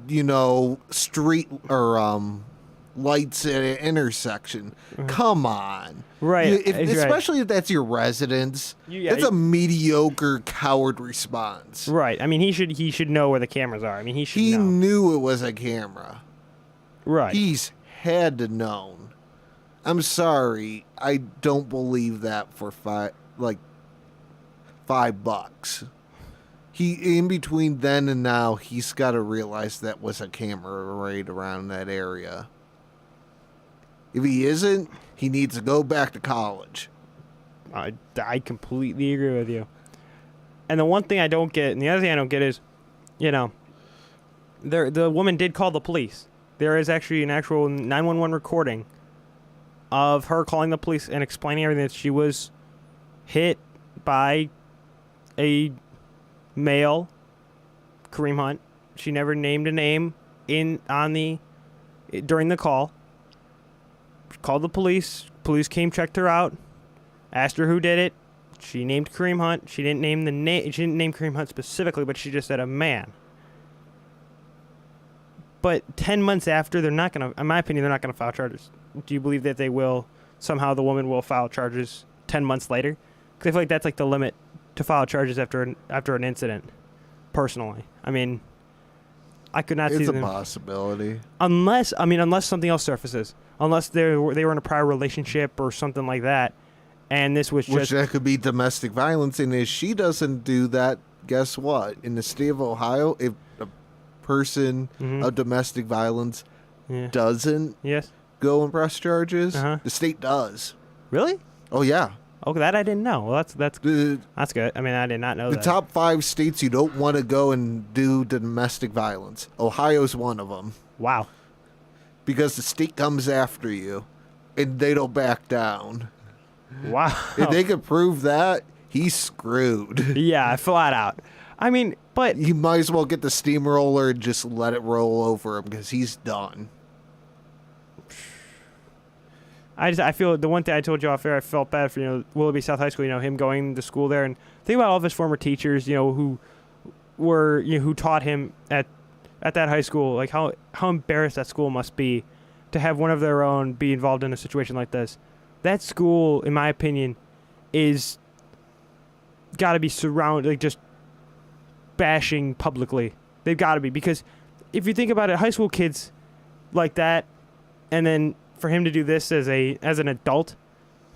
street or lights at an intersection. Come on. Right. Right. Especially if that's your residence. Yeah, That's a mediocre coward response. Right. I mean, he should know where the cameras are. I mean, he should He know. knew it was a camera. Right. He's had to known. I'm sorry. I don't believe that for $5. He in between then and now, he's got to realize that was a camera right around that area. If he isn't, he needs to go back to college. I completely agree with you. And the one thing I don't get, and the other thing I don't get is, the woman did call the police. There is actually an actual 911 recording of her calling the police and explaining everything, that she was hit by a male, Kareem Hunt. She never named a name during the call. She called the police. Police came, checked her out, asked her who did it. She named Kareem Hunt. She didn't name She didn't name Kareem Hunt specifically, but she just said a man. But 10 months after, they're not gonna. In my opinion, they're not gonna file charges. Do you believe that they will? Somehow, the woman will file charges 10 months later? Because I feel like that's like the limit to file charges after an incident. personally. I mean, I could not see It's a them possibility. unless something else surfaces. Unless they were in a prior relationship or something like that, and this was Which just that could be domestic violence. And if she doesn't do that, guess what? In the state of Ohio, if a person of domestic violence yeah. doesn't Yes. go and press charges, Uh-huh. the state does. Really? Oh, yeah. Oh, that I didn't know. Well, that's The, good. I mean, I did not know the that. top 5 states you don't want to go and do domestic violence. Ohio's one of them. Wow. Because the state comes after you and they don't back down. Wow. If they could prove that, he's screwed. Yeah, flat out. I mean, but You might as well get the steamroller and just let it roll over him because he's done. I feel the one thing I told you off air, I felt bad for Willoughby South High School. Him going to school there, and think about all of his former teachers. Who were who taught him at that high school. Like how embarrassed that school must be to have one of their own be involved in a situation like this. That school, in my opinion, is got to be surrounded, like just bashing publicly. They've got to be, because if you think about it, high school kids like that, and then for him to do this as an adult,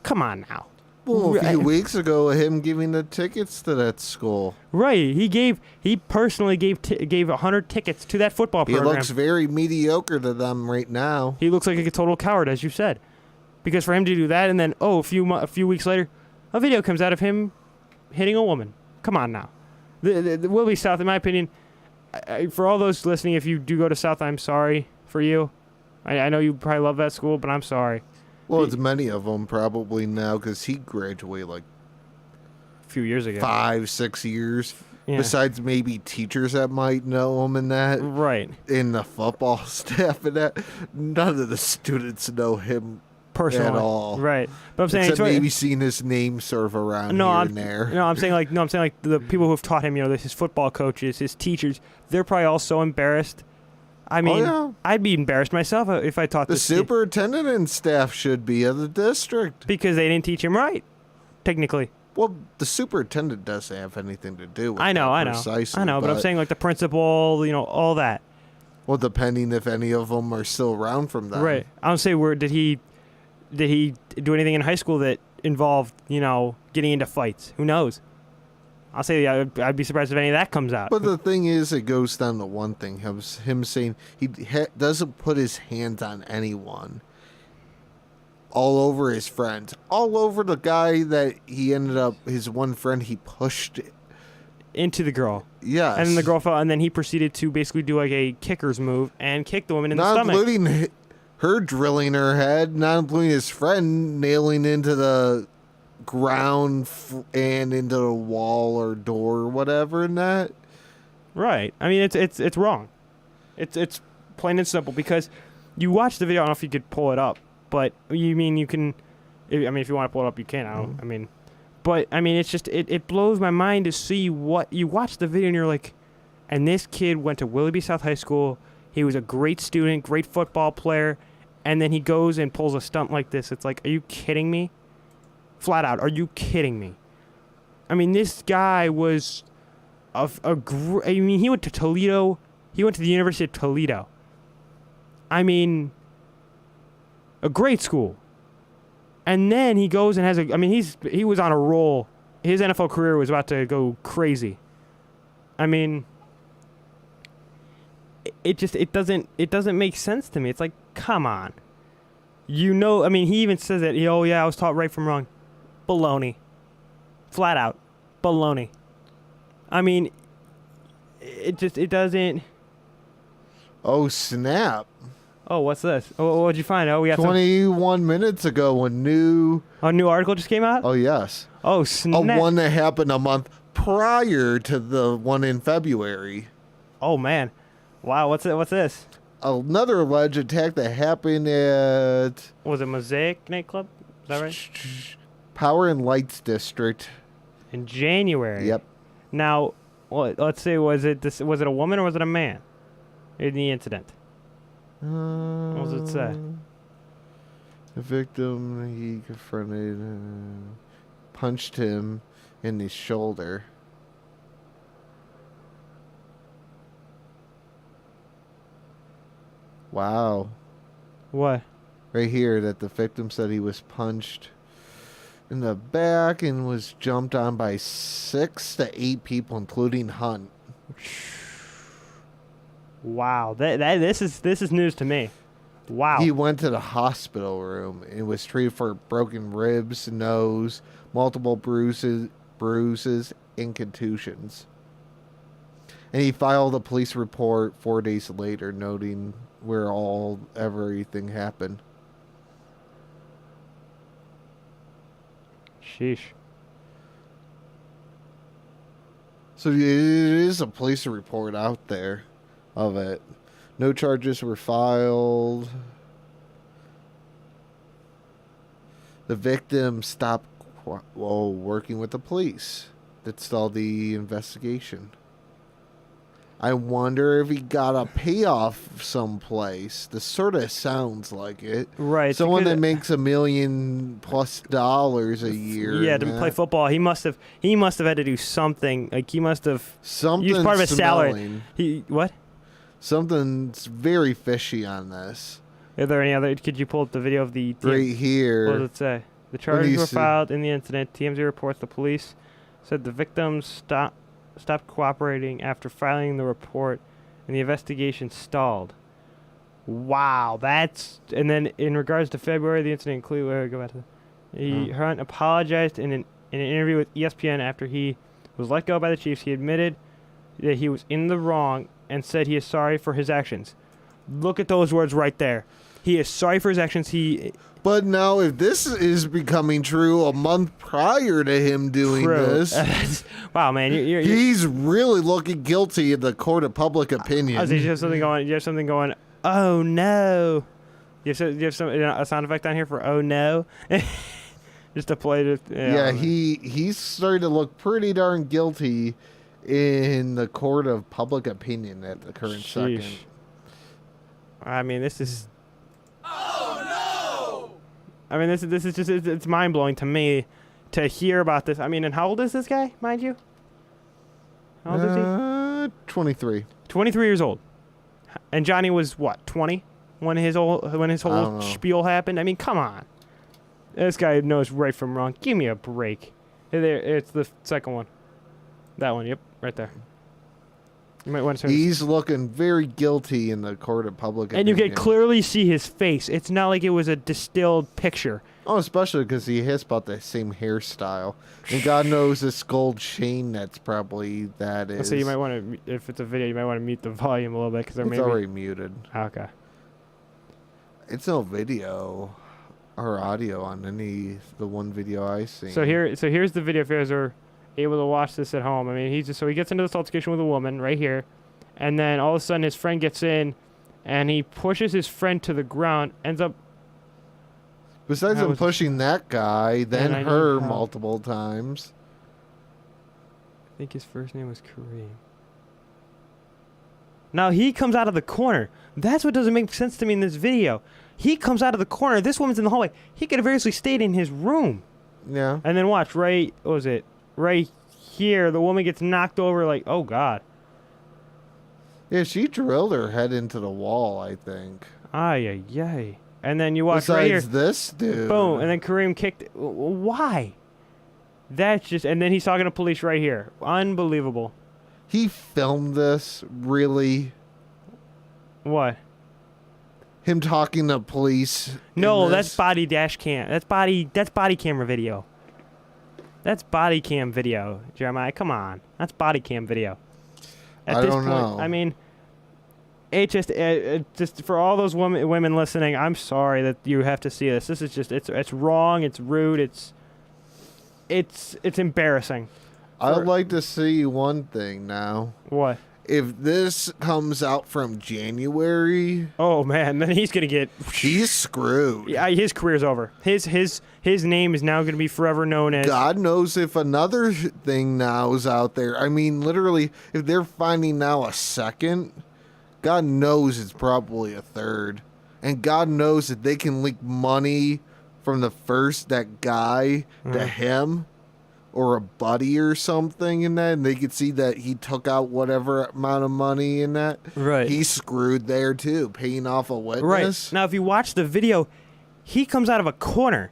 come on now. Well, a few Right. weeks ago, him giving the tickets to that school. Right. He personally gave 100 tickets to that football He program. looks very mediocre to them right now. He looks like a total coward, as you said. Because for him to do that, and then a few weeks later, a video comes out of him hitting a woman. Come on now. The Willoughby South, in my opinion, for all those listening, if you do go to South, I'm sorry for you. I know you probably love that school, but I'm sorry. Well, it's many of them probably now because he graduated like A few years ago. 5-6 years. Yeah. Besides maybe teachers that might know him and that, Right. in the football staff and that, none of the students know him Personally. at all. Right. But I'm saying Except it's maybe seeing his name sort of around No, here I'm and there. No, I'm saying like the people who have taught him, his football coaches, his teachers, they're probably all so embarrassed. I mean, yeah. I'd be embarrassed myself if I taught The this kid, superintendent and staff should be of the district. because they didn't teach him right, technically. Well, the superintendent doesn't have anything to do with I know, that precisely. I know, but I'm saying like the principal, all that. Well, depending if any of them are still around from that. Right. I don't say did he do anything in high school that involved, getting into fights? Who knows? I'll say I'd be surprised if any of that comes out. But the thing is, it goes down to one thing. Him saying he doesn't put his hands on anyone. All over his friends. All over the guy that he ended up, his one friend he pushed. Into the girl. Yes. And then the girl fell, and then he proceeded to basically do like a kicker's move and kick the woman in the Not stomach. including her drilling her head, not including his friend nailing into the ground and into the wall or door or whatever in that. Right. I mean, it's wrong. It's plain and simple, because you watch the video. I don't know if you could pull it up, but you can. If you want to pull it up, you can. It's just it blows my mind to see what you watch the video and you're like, and this kid went to Willoughby South High School. He was a great student, great football player, and then he goes and pulls a stunt like this. It's like, are you kidding me? Flat out, are you kidding me? I mean, this guy was he went to Toledo. He went to the University of Toledo. I mean, a great school. And then he goes and has he was on a roll. His NFL career was about to go crazy. I mean, it doesn't make sense to me. It's like, come on. He even says that, I was taught right from wrong. Baloney. Flat out. Baloney. I mean, it doesn't. Oh, snap. Oh, what's this? Oh, what'd you find? Oh, we got 21 minutes ago, a new article just came out? Oh, yes. Oh, A snap. one that happened a month prior to the one in February. Oh, man. Wow, what's this? Another alleged attack that happened at Was it Mosaic nightclub? Is that right? Power and Lights District. In January. Yep. Now, let's see, was it a woman or was it a man in the incident? What does it say? The victim, he confronted, punched him in the shoulder. Wow. What? Right here that the victim said he was punched in the back and was jumped on by 6 to 8 people, including Hunt. Wow. This is news to me. Wow. He went to the hospital room and was treated for broken ribs, nose, multiple bruises, and contusions. And he filed a police report 4 days later, noting where everything happened. Sheesh. So it is a police report out there of it. No charges were filed. The victim stopped working with the police that stalled the investigation. I wonder if he got a payoff someplace. This sort of sounds like it. Right. Someone because- that makes $1 million+ a year. Yeah, and to that. play football, he must have had to do something. Like he must have Something used part of his salary. smelling. He what? Something's very fishy on this. Are there any other? Could you pull up the video of the? Right What does here. it say? The What do charges you were see? filed in the incident. TMZ reports the police said the victims stopped cooperating after filing the report, and the investigation stalled. Wow, that's and then in regards to February, the incident included. Go back to. Hunt apologized in an interview with ESPN after he was let go by the Chiefs. He admitted that he was in the wrong and said he is sorry for his actions. Look at those words right there. He is sorry for his actions. But now, if this is becoming true a month prior to him doing this, wow, man, you're he's really looking guilty in the court of public opinion. you have something going. You have something going. Oh no! You have some a sound effect on here for oh no, just to play it. Yeah, he's starting to look pretty darn guilty in the court of public opinion at the current second. I mean, this is. I mean, this is just it's mind blowing to me to hear about this. I mean, and how old is this guy, mind you? How old is he? 23. 23 years old. And Johnny was what, 20 when his whole I don't know. spiel happened? I mean, come on. This guy knows right from wrong. Give me a break. There, it's the second one. That one, yep, right there. You might want to turn this- He's looking very guilty in the court of public and opinion. you can clearly see his face. It's not like it was a distilled picture. Oh, especially because he has about the same hairstyle. And God knows this gold chain that's probably that is. So you might want to, if it's a video, you might want to mute the volume a little bit because there It's may be. already muted. Okay. It's no video or audio on the one video I seen. So here's the video if you guys are able to watch this at home. I mean, he gets into this altercation with a woman right here, and then all of a sudden his friend gets in, and he pushes his friend to the ground, ends up. Besides That him was- pushing that guy, then I need her help. multiple times. I think his first name was Kareem. Now he comes out of the corner. That's what doesn't make sense to me in this video. He comes out of the corner. This woman's in the hallway. He could have very easily stayed in his room. Yeah. And then watch, right, what was it? Right here, the woman gets knocked over like, oh, God. Yeah, she drilled her head into the wall, I think. Ay, ay, ay. And then you watch right here. Besides this dude. Boom. And then Kareem kicked. Why? That's just. And then he's talking to police right here. Unbelievable. He filmed this, really. What? Him talking to police. No, in that's this. body dash cam. That's body camera video. That's body cam video, Jeremiah. Come on. That's body cam video. At I this don't point, know. I mean, it just for all those women listening, I'm sorry that you have to see this. This is just it's wrong, it's rude, it's embarrassing. I'd like to see one thing now. What? If this comes out from January, Oh man, then he's gonna get. he's screwed. Yeah, his career's over. His name is now gonna be forever known as. God knows if another thing now is out there. I mean, literally, if they're finding now a second, God knows it's probably a third. And God knows that they can link money from the first, that guy, to him. or a buddy or something in that, and they could see that he took out whatever amount of money in that, Right. he's screwed there too, paying off a Right. witness. Now, if you watch the video, he comes out of a corner.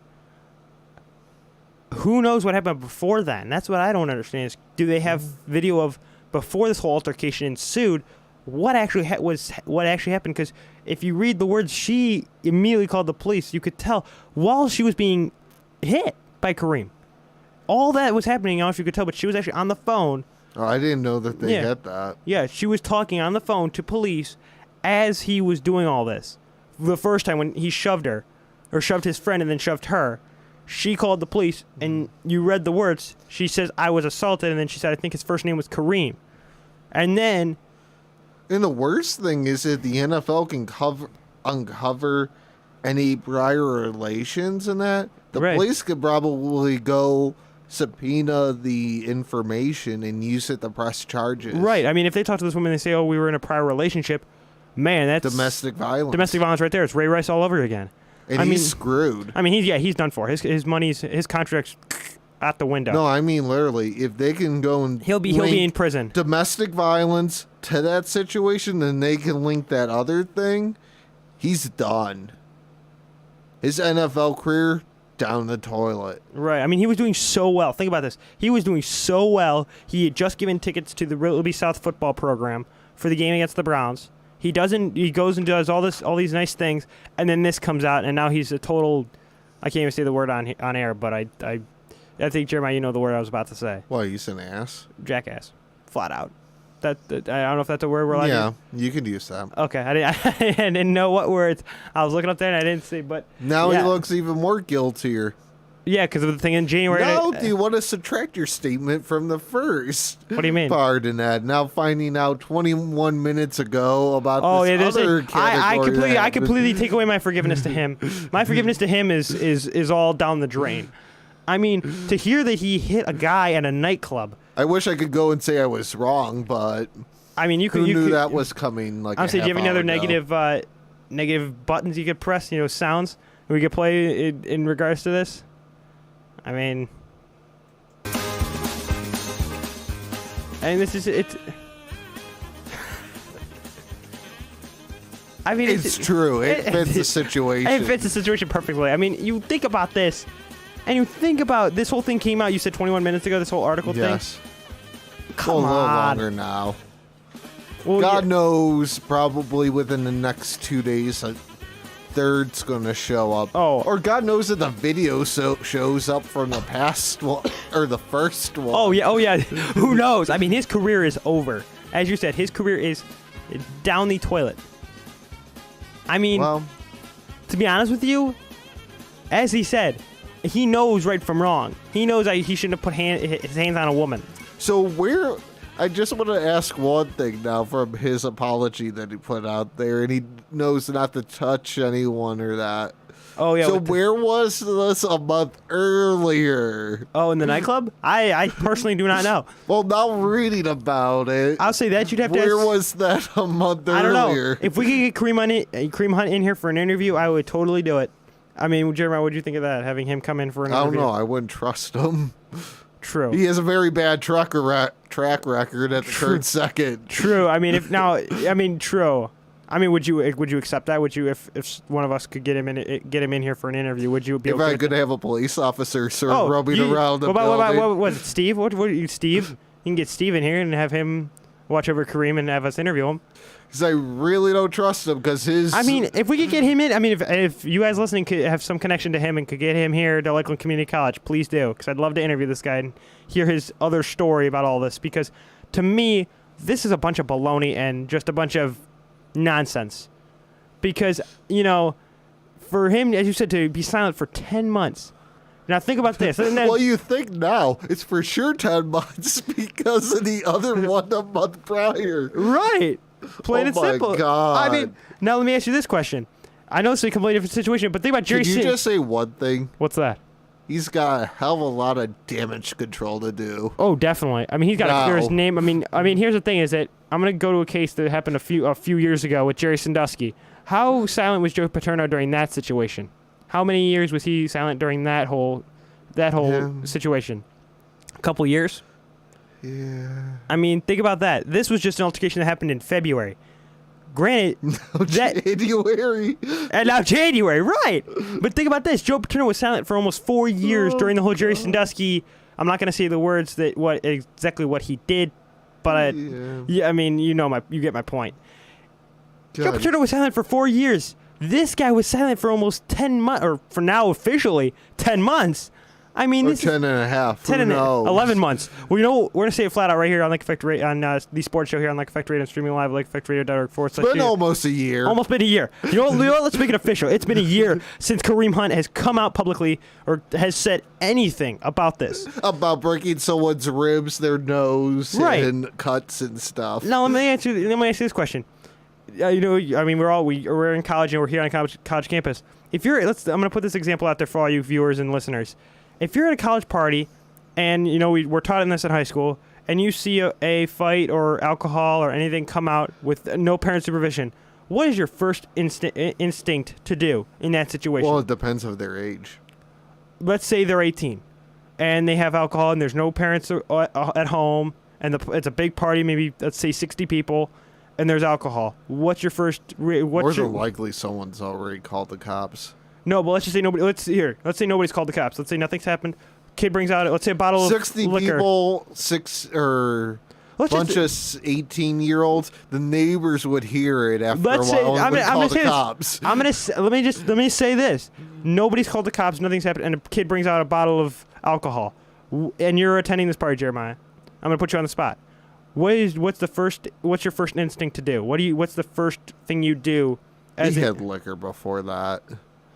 Who knows what happened before then? That's what I don't understand. Is do they have video of before this whole altercation ensued? What actually what actually happened? Because if you read the words, she immediately called the police. You could tell while she was being hit by Kareem. All that was happening. I don't know if you could tell, but she was actually on the phone. Oh, I didn't know that they Yeah. had that. Yeah, she was talking on the phone to police as he was doing all this. The first time when he shoved her, or shoved his friend and then shoved her, she called the police, and you read the words. She says, "I was assaulted," and then she said, "I think his first name was Kareem." And then, And the worst thing is that the NFL can uncover any prior relations in that. The Right. police could probably go subpoena the information and use it to press charges. right, I mean, if they talk to this woman and they say, "Oh, we were in a prior relationship," man, that's Domestic violence. domestic violence right there. It's Ray Rice all over again. And I he's mean- screwed. I mean, he's done for. His contract's out the window. No, I mean literally. If they can go and he'll be in link prison. domestic violence to that situation, then they can link that other thing. He's done. His NFL career down the toilet. Right. I mean, he was doing so well. Think about this. He was doing so well. He had just given tickets to the Willoughby South football program for the game against the Browns. He goes and does all these nice things, and then this comes out, and now he's a total. I can't even say the word on air, but I think Jeremiah, you know the word I was about to say. What, he's an ass? Jackass, flat out. That I don't know if that's a word we're allowed to Yeah, you can use that. Okay, I didn't know what words. I was looking up there and I didn't see, but Now yeah. he looks even more guiltier. yeah, because of the thing in January. Now, do you want to subtract your statement from the first What do you mean? part in that? Now finding out 21 minutes ago about Oh this yeah, there's other I category that completely happened. take away my forgiveness to him. My forgiveness to him is all down the drain. I mean, to hear that he hit a guy at a nightclub. I wish I could go and say I was wrong, but I mean, you who could. knew that was coming? Like, Honestly, a do you have any half other hour ago? negative buttons you could press? You know, sounds we could play in regards to this. I mean, this is it. I mean, It's true. It fits the situation. It fits the situation perfectly. I mean, you think about this, and you think about this whole thing came out. You said 21 minutes ago. This whole article Yes. thing. Well, Come a little on. longer now. Well, God yeah. knows, probably within the next 2 days, a third's gonna show up. Oh. Or God knows that the video shows up from the past one or the first one. Oh yeah. Oh yeah. Who knows? I mean, his career is over. As you said, his career is down the toilet. I mean, Well, to be honest with you, as he said, he knows right from wrong. He knows that he shouldn't have put his hands on a woman. so where? I just want to ask one thing now from his apology that he put out there, and he knows not to touch anyone or that. Oh yeah. So with the- where was this a month earlier? oh, in the nightclub? I personally do not know. Well, now reading about it, I'll say that you'd have to. where ask- was that a month I don't earlier? know. If we could get Kareem Hunt in here for an interview, I would totally do it. I mean, Jeremiah, what do you think of that? Having him come in for an I don't interview? know. I wouldn't trust him. True. He has a very bad track record at the current second. True. I mean, true. I mean, would you accept that? Would you, if one of us could get him in here for an interview? Would you be If okay I with could that? have a police officer rubbing around the what about, building. what was it, Steve? What you, Steve? You can get Steve in here and have him watch over Kareem and have us interview him. Because I really don't trust him. Because his. I mean, if we could get him in, I mean, if you guys listening could have some connection to him and could get him here to Lakeland Community College, please do. Because I'd love to interview this guy and hear his other story about all this. Because to me, this is a bunch of baloney and just a bunch of nonsense. Because, you know, for him, as you said, to be silent for 10 months. Now think about this. And then, well, you think now it's for sure 10 months because of the other one a month prior. right. Plain Oh and my simple. God. I mean, now let me ask you this question. I know it's a completely different situation, but think about Jerry Can you Singh. just say one thing? What's that? He's got a hell of a lot of damage control to do. Oh, definitely. I mean, he's got to clear his No. name. I mean, here's the thing: is that I'm gonna go to a case that happened a few years ago with Jerry Sandusky. How silent was Joe Paterno during that situation? How many years was he silent during that whole Yeah. situation? A couple years. Yeah. I mean, think about that. This was just an altercation that happened in February. Granted, that January. and now January, right? But think about this: Joe Paterno was silent for almost 4 years during the whole Jerry Sandusky. I'm not going to say the words that exactly what he did, but Yeah. I mean, you get my point. Joe God. Paterno was silent for 4 years. This guy was silent for almost 10 months, or for now officially 10 months. I mean, Or this 10 and a half. 10 and Who knows? 11 months. Well, we're going to say it flat out right here on Lake Effect Radio, on the sports show here on Lake Effect Radio and streaming live at lakeeffectradio.org/. It's been almost a year. Almost been a year. You know what? Let's make it official. It's been a year since Kareem Hunt has come out publicly or has said anything about this. About breaking someone's ribs, their nose, Right. and cuts and stuff. Now, let me ask you this question. I mean, we're in college and we're here on college campus. If you're, I'm going to put this example out there for all you viewers and listeners. If you're at a college party, and we're taught in this in high school, and you see a fight or alcohol or anything come out with no parent supervision, what is your first instinct to do in that situation? Well, it depends of their age. Let's say they're 18, and they have alcohol, and there's no parents at home, and it's a big party, maybe let's say 60 people, and there's alcohol. What's your first? More than likely, someone's already called the cops. No, but let's just say nobody. Let's say nobody's called the cops. Let's say nothing's happened. Kid brings out, let's say, a bottle of 60 liquor. people, Let's bunch just- of 18-year-olds. The neighbors would hear it after Let's a say while and would call the cops. Let me say this. Nobody's called the cops. Nothing's happened, and a kid brings out a bottle of alcohol, and you're attending this party, Jeremiah. I'm gonna put you on the spot. What's your first instinct to do? What's the first thing you do? They had liquor before that.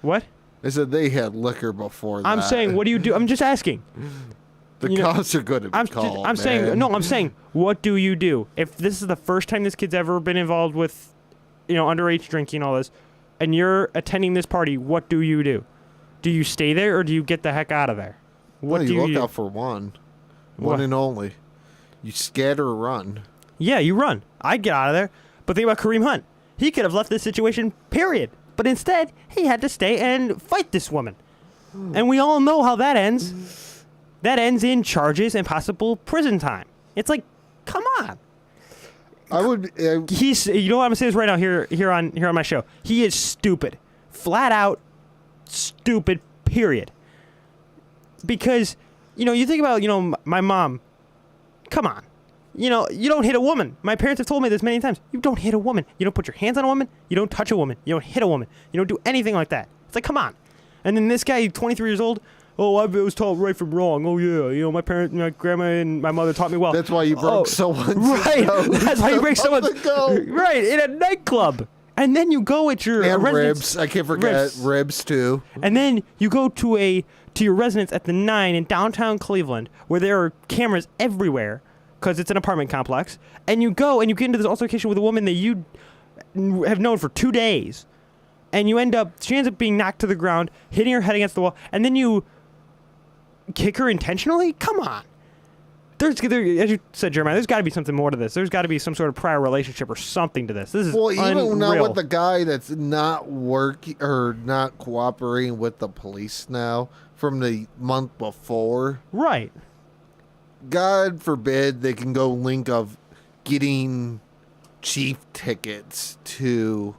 What? I said they had liquor before that. I'm saying, what do you do? I'm just asking. The you know, cops are going to be called, I'm saying, what do you do if this is the first time this kid's ever been involved with, underage drinking, all this, and you're attending this party? What do you do? Do you stay there or do you get the heck out of there? What Well, do you you look do? out for one What? and only. You scatter or run. Yeah, you run. I'd get out of there. But think about Kareem Hunt. He could have left this situation, period. But instead, he had to stay and fight this woman. And we all know how that ends. That ends in charges and possible prison time. It's like, come on. I would. He's, you know what, I'm gonna say this right now here on my show. He is stupid, flat out stupid. Period. Because you think about my mom. Come on, you don't hit a woman. My parents have told me this many times. You don't hit a woman. You don't put your hands on a woman. You don't touch a woman. You don't hit a woman. You don't do anything like that. It's like, come on. And then this guy, 23 years old. Oh, I was taught right from wrong. Oh yeah, my parents, my grandma and my mother taught me well. That's why you broke someone's right. nose. That's why you break someone's right in a nightclub. And then you go at your and residence. ribs. I can't forget ribs too. And then you go to your residence at the 9 in downtown Cleveland, where there are cameras everywhere, because it's an apartment complex. And you go and you get into this altercation with a woman that you have known for 2 days, and she ends up being knocked to the ground, hitting her head against the wall, and then you kick her intentionally? Come on. As you said, Jeremiah, there's got to be something more to this. There's got to be some sort of prior relationship or something to this. This is even now unreal. with the guy that's not working or not cooperating with the police now from the month before. Right. God forbid they can go link of getting cheap tickets to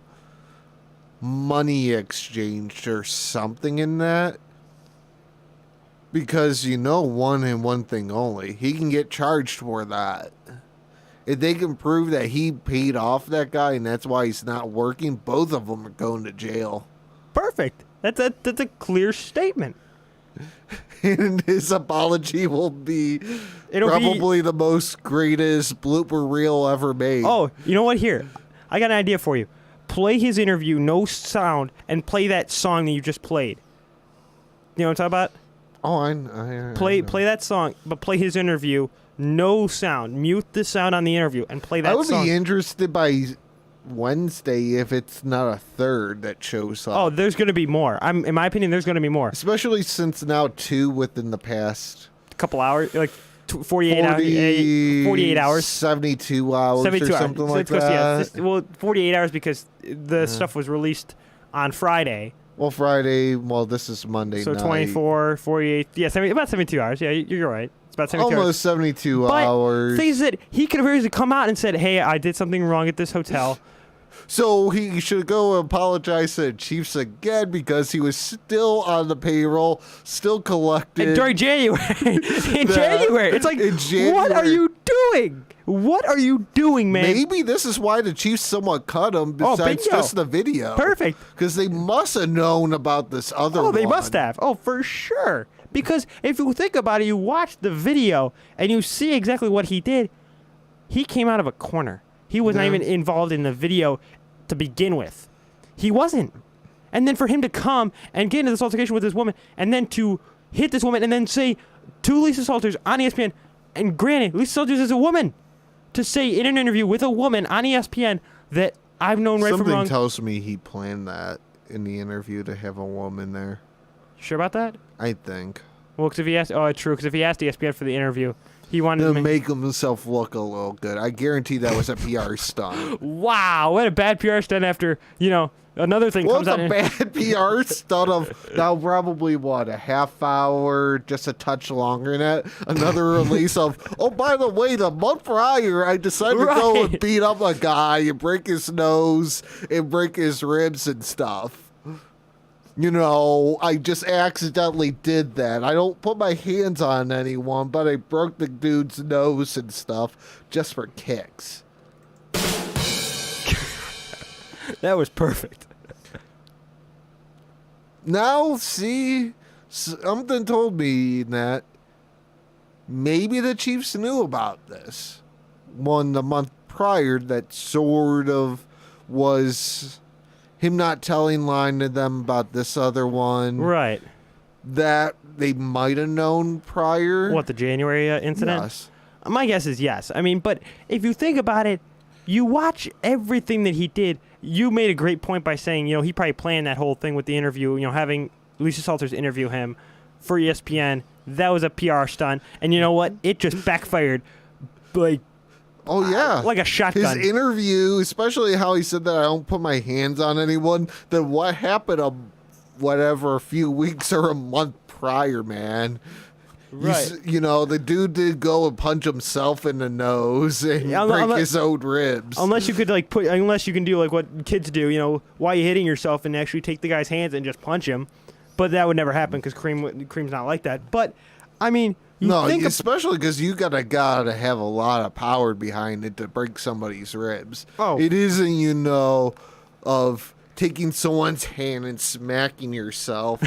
money exchanged or something in that. Because one and one thing only. He can get charged for that. If they can prove that he paid off that guy and that's why he's not working, both of them are going to jail. Perfect. That's a clear statement. And his apology will be probably the most greatest blooper reel ever made. Oh, you know what? Here, I got an idea for you. Play his interview, no sound, and play that song that you just played. You know what I'm talking about? Oh, I Play that song, but play his interview, no sound. Mute the sound on the interview and play that I would song. be interested by Wednesday if it's not a third that shows up. Oh, there's going to be more. In my opinion, there's going to be more. Especially since now 2 within the past A couple hours, like 48 hours. 72 hours 72 or hours. something So like it's supposed to- that. yeah, well, 48 hours because the stuff was released on Friday. Well, Friday, this is Monday So night. 24, 48, yeah, about 72 hours. Yeah, you're right. It's about 72 hours. Almost 72 But hours. things that he could have very easily come out and said, "Hey, I did something wrong at this hotel." So he should go apologize to the Chiefs again because he was still on the payroll, still collected. And during January, it's like, in what are January. you doing? What are you doing, man? Maybe this is why the Chiefs somewhat cut him besides bingo. just the video. Perfect. Because they must have known about this other one. Oh, they must have. Oh, for sure. Because if you think about it, you watch the video and you see exactly what he did. He came out of a corner. He was not Yeah. even involved in the video to begin with. He wasn't. And then for him to come and get into this altercation with this woman and then to hit this woman and then say to Lisa Salters on ESPN, and granted, Lisa Salters is a woman, to say in an interview with a woman on ESPN that I've known right Something from wrong. tells me he planned that in the interview to have a woman there. Sure about that? I think. Well, because if he asked, true, because if he asked ESPN for the interview, he wanted To to make himself look a little good. I guarantee that was a PR stunt. Wow, what a bad PR stunt after, another thing Well, comes it's out. a bad PR stunt of now probably what, a half hour, just a touch longer than that. Another release of, oh, by the way, the month prior, I decided to go and Right. beat up a guy and break his nose and break his ribs and stuff. I just accidentally did that. I don't put my hands on anyone, but I broke the dude's nose and stuff just for kicks. That was perfect. Now, see, something told me that maybe the Chiefs knew about this. The month prior, that sort of was him not telling line to them about this other one. Right. That they might have known prior. What, the January incident? Yes. My guess is yes. I mean, but if you think about it, you watch everything that he did. You made a great point by saying, he probably planned that whole thing with the interview, having Lisa Salters interview him for ESPN. That was a PR stunt. And you know what? It just backfired like Oh, yeah. like a shotgun. His interview, especially how he said that I don't put my hands on anyone, then what happened a few weeks or a month prior, man. Right. The dude did go and punch himself in the nose and Yeah, break unless- his own ribs. Unless you could unless you can do like what kids do, why are you hitting yourself and actually take the guy's hands and just punch him. But that would never happen because Cream's not like that. But, I mean, especially because you gotta have a lot of power behind it to break somebody's ribs. Oh. It isn't, of taking someone's hand and smacking yourself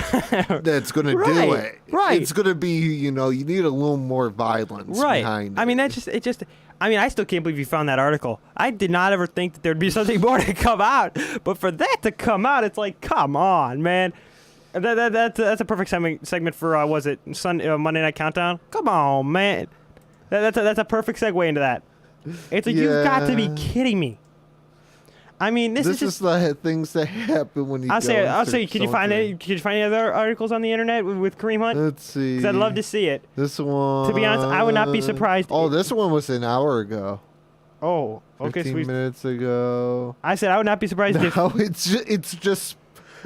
that's gonna do Right, it. right. It's gonna be, you need a little more violence right. behind it. I mean, I still can't believe you found that article. I did not ever think that there'd be something more to come out. But for that to come out, it's like, come on, man. That's a perfect segment for was it Monday Night Countdown? Come on, man. That's a perfect segue into that. It's like you've got to be Yeah. kidding me. I mean, this is just. the things that happen when you. I'll go say. and search Can you find something. any? Can you find any other articles on the internet with Kareem Hunt? Let's see. Because I'd love to see it. This one. To be honest, I would not be surprised. Oh, this one was an hour ago. Oh, okay. 15 Sweet. minutes ago. I said I would not be surprised if. No,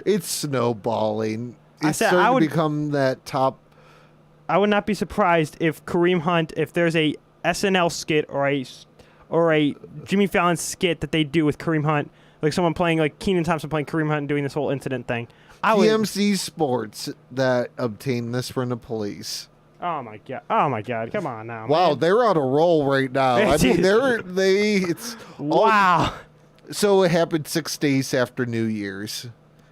it's snowballing. I It's said I starting would- to become that top. I would not be surprised if Kareem Hunt, if there's a SNL skit or a Jimmy Fallon skit that they do with Kareem Hunt, like someone playing, like Kenan Thompson playing Kareem Hunt and doing this whole incident thing. I would. TMC Sports that obtained this from the police. Oh my god! Oh my god! Come on now. Wow, man. they're on a roll right now. I mean, it's Wow. So it happened 6 days after New Year's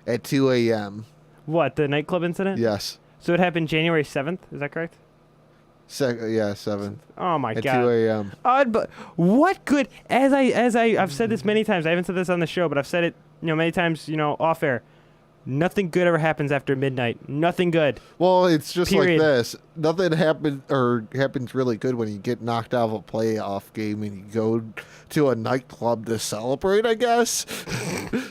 at 2 a.m. What, the nightclub incident? Yes. So it happened January 7th. Is that correct? 7th Oh my at god. 2 a.m. But what good? I've said this many times. I haven't said this on the show, but I've said it, many times, off air. Nothing good ever happens after midnight. Nothing good. Well, it's just Period. like this. Nothing happens really good when you get knocked out of a playoff game and you go to a nightclub to celebrate, I guess. Wait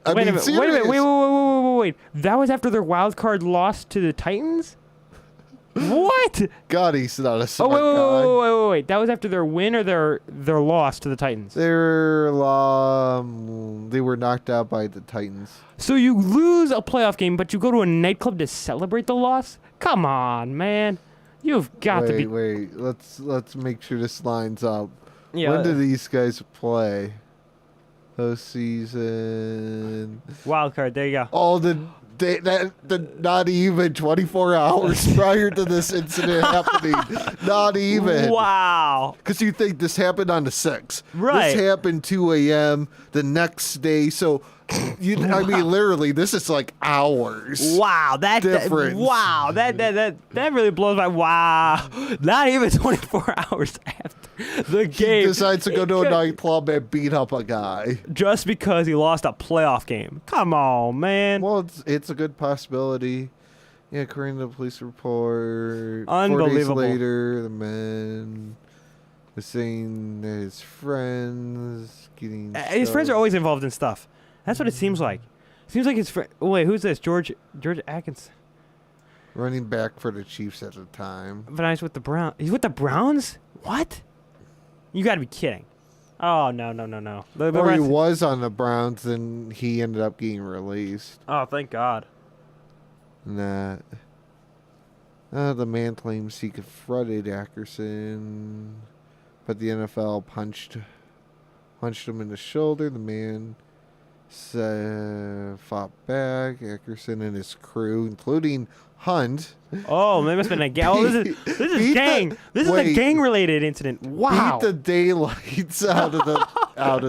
a minute. serious. Wait. That was after their wild card loss to the Titans? What? God, he's not a Oh, smart guy. wait. That was after their win or their loss to the Titans? They were knocked out by the Titans. So you lose a playoff game, but you go to a nightclub to celebrate the loss? Come on, man. You've got to be. Wait. Let's make sure this lines up. Yeah. When do these guys play? Postseason. Wild card. There you go. Oh, not even 24 hours prior to this incident happening. Not even. Wow. Because you think this happened on the 6th. Right. This happened 2 a.m. the next day. So, I mean, literally, this is like hours. Wow. That really blows my. Wow. Not even 24 hours after the He game. decides to go to a nightclub and beat up a guy. Just because he lost a playoff game. Come on, man. Well, it's a good possibility. Yeah, according to the police report, 4 days Unbelievable. later, the man was saying that his friends getting. His friends are always involved in stuff. That's what it seems like. Seems like his friend. Oh, wait, who's this? George Atkinson. running back for the Chiefs at the time. But he's with the Browns. He's with the Browns? What? You got to be kidding. Oh, no. The Or he Browns- was on the Browns, and he ended up getting released. Oh, thank God. And that the man claims he confronted Ackerson, but the NFL punched him in the shoulder. The man fought back. Ackerson and his crew, including Hunt, Oh, there must have been a gang. Oh, this is Beat gang. This is a wait. gang-related incident. Wow. beat the daylights out of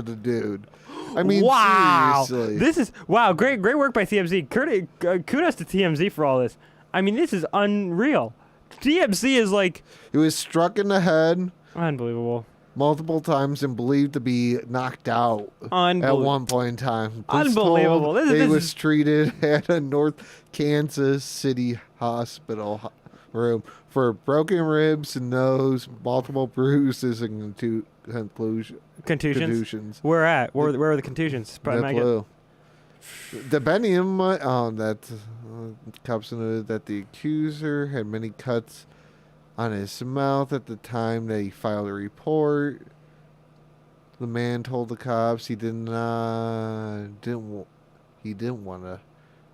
the dude. I mean, Wow. seriously. This is great work by TMZ. Kudos to TMZ for all this. I mean, this is unreal. TMZ is like He was struck in the head unbelievable. multiple times and believed to be knocked out at one point in time. Police Unbelievable. told This he is- was treated at a North Kansas City hospital room for broken ribs and nose, multiple bruises, and contusions. Where at? Where are the contusions? Probably No might get- clue. Depending on that, cops noted that the accuser had many cuts on his mouth at the time that he filed a report. The man told the cops he didn't want to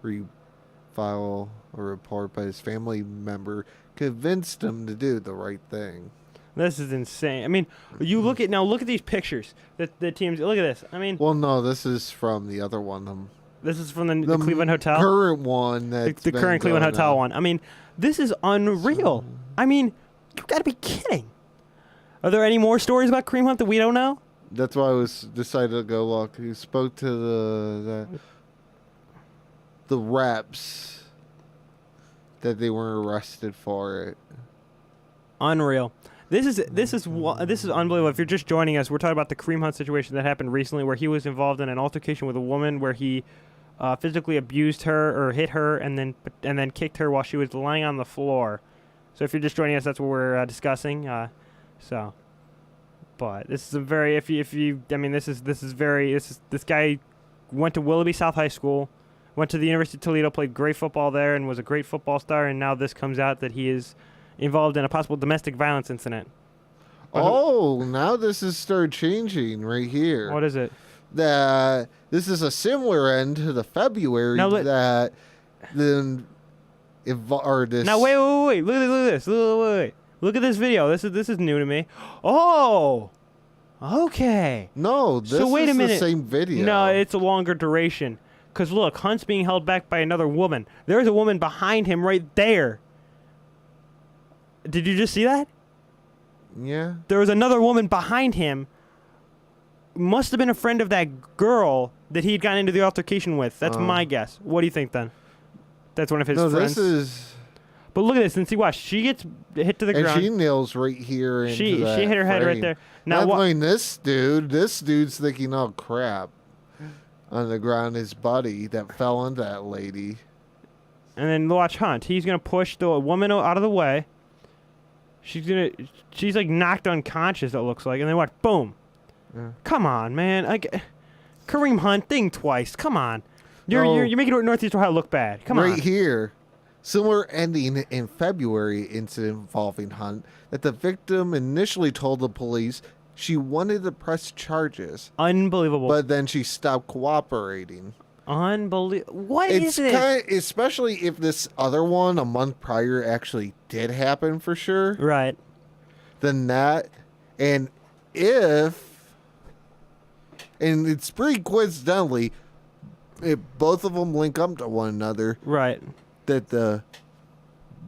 refile a report, but his family member convinced him to do the right thing. This is insane. I mean, you look at these pictures that the teams. Look at this. I mean, Well, no, this is from the other one. this is from the Cleveland Hotel. Current one. The The current Cleveland Hotel one. I mean, this is unreal. I mean, you got to be kidding. Are there any more stories about Kareem Hunt that we don't know? That's why I was decided to go look. He spoke to the reps that they weren't arrested for it. Unreal. This is unbelievable. If you're just joining us, we're talking about the Kareem Hunt situation that happened recently, where he was involved in an altercation with a woman, where he physically abused her or hit her, and then kicked her while she was lying on the floor. So if you're just joining us, that's what we're discussing. But this is a very this guy went to Willoughby South High School, went to the University of Toledo, played great football there, and was a great football star. And now this comes out that he is involved in a possible domestic violence incident. Oh, now this has started changing right here. What is it? That this is a similar end to the February Now that then or this. Now wait. Look at this. Wait. Look at this video. This is new to me. Oh, okay. No, this So wait is a minute. the same video. No, it's a longer duration. Cause look, Hunt's being held back by another woman. There's a woman behind him right there. Did you just see that? Yeah. There was another woman behind him. Must have been a friend of that girl that he'd gotten into the altercation with. That's my guess. What do you think then? That's one of his No, friends. this is. But look at this and see. Watch. She gets hit to the And ground. she nails right here into She that hit her head right frame. there. Now Not what? like this dude's thinking, oh crap, on the ground, his buddy that fell into that lady. And then watch Hunt. He's gonna push the woman out of the way. She's like knocked unconscious. It looks like. And then watch. Boom. Yeah. Come on, man. Like Kareem Hunt, think twice. Come on. You're No. you're making Northeast Ohio look bad. Come right on. here. Similar ending in February incident involving Hunt that the victim initially told the police she wanted to press charges, Unbelievable. but then she stopped cooperating. Unbelievable. What is It's this? kind of, especially if this other one a month prior actually did happen for sure. Right. Then that, and it's pretty coincidentally, if both of them link up to one another, Right. that the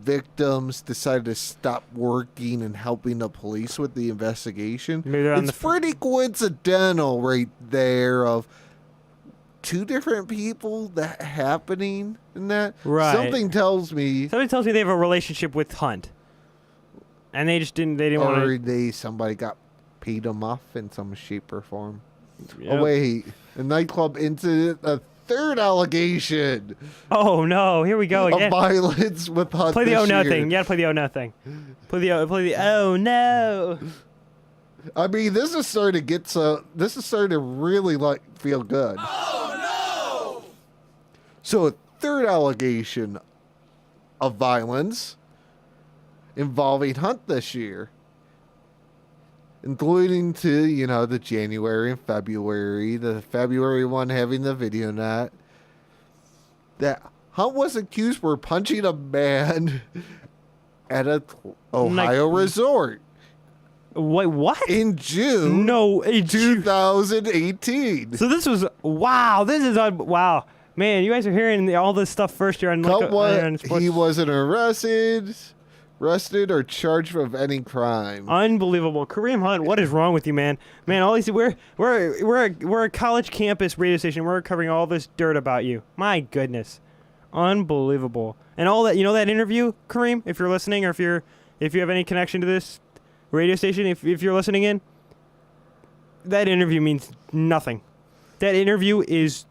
victims decided to stop working and helping the police with the investigation. Maybe they're on It's the pretty coincidental right there of two different people that happening in that. Right. Something tells me, Somebody tells me they have a relationship with Hunt, and they didn't want to. somebody got paid them off in some shape or form. Oh wait, a nightclub incident. A third allegation Oh no! Here we go of again. violence with Hunt. Play the this oh no year. thing. You gotta play the oh no thing. Play the oh no. I mean, this is starting to really feel good. Oh no! So a third allegation of violence involving Hunt this year, including to the January and February. The February one having the video net that Hunt was accused for punching a man at a Ohio resort. Wait, what? In June No, 2018. So this was wow. This is wow, man. You guys are hearing all this stuff first year on on sports. He wasn't arrested or charged with any crime. Unbelievable, Kareem Hunt. What is wrong with you, man? Man, all these we're a college campus radio station. We're covering all this dirt about you. My goodness, unbelievable. And all that that interview, Kareem. If you're listening, or if you have any connection to this radio station, if you're listening in, that interview means nothing. That interview is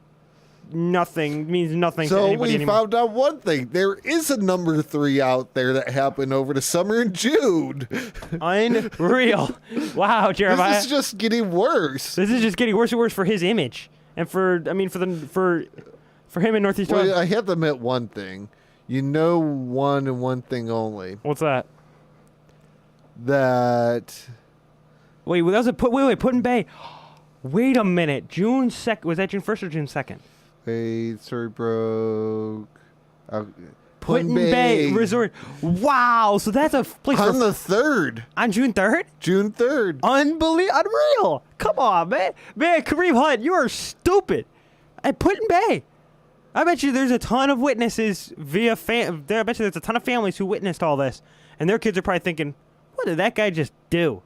nothing, means nothing to So anybody we anymore. found out one thing. There is a number 3 out there that happened over the summer in June. Unreal. Wow, Jeremiah. This is just getting worse. This is just getting worse and worse for his image, and for him in Northeast. Well, I have to admit one thing. One and one thing only. What's that? That Wait, that was a Put in Bay. Wait a minute. June 2nd. Was that June 1st or June 2nd? story broke. Put in Bay Resort. Wow. So that's a place On for, the 3rd. on June 3rd? June 3rd. Unreal. Come on, man. Man, Kareem Hunt, you are stupid. At Put in Bay. I bet you there's a ton of witnesses I bet you there's a ton of families who witnessed all this. And their kids are probably thinking, what did that guy just do?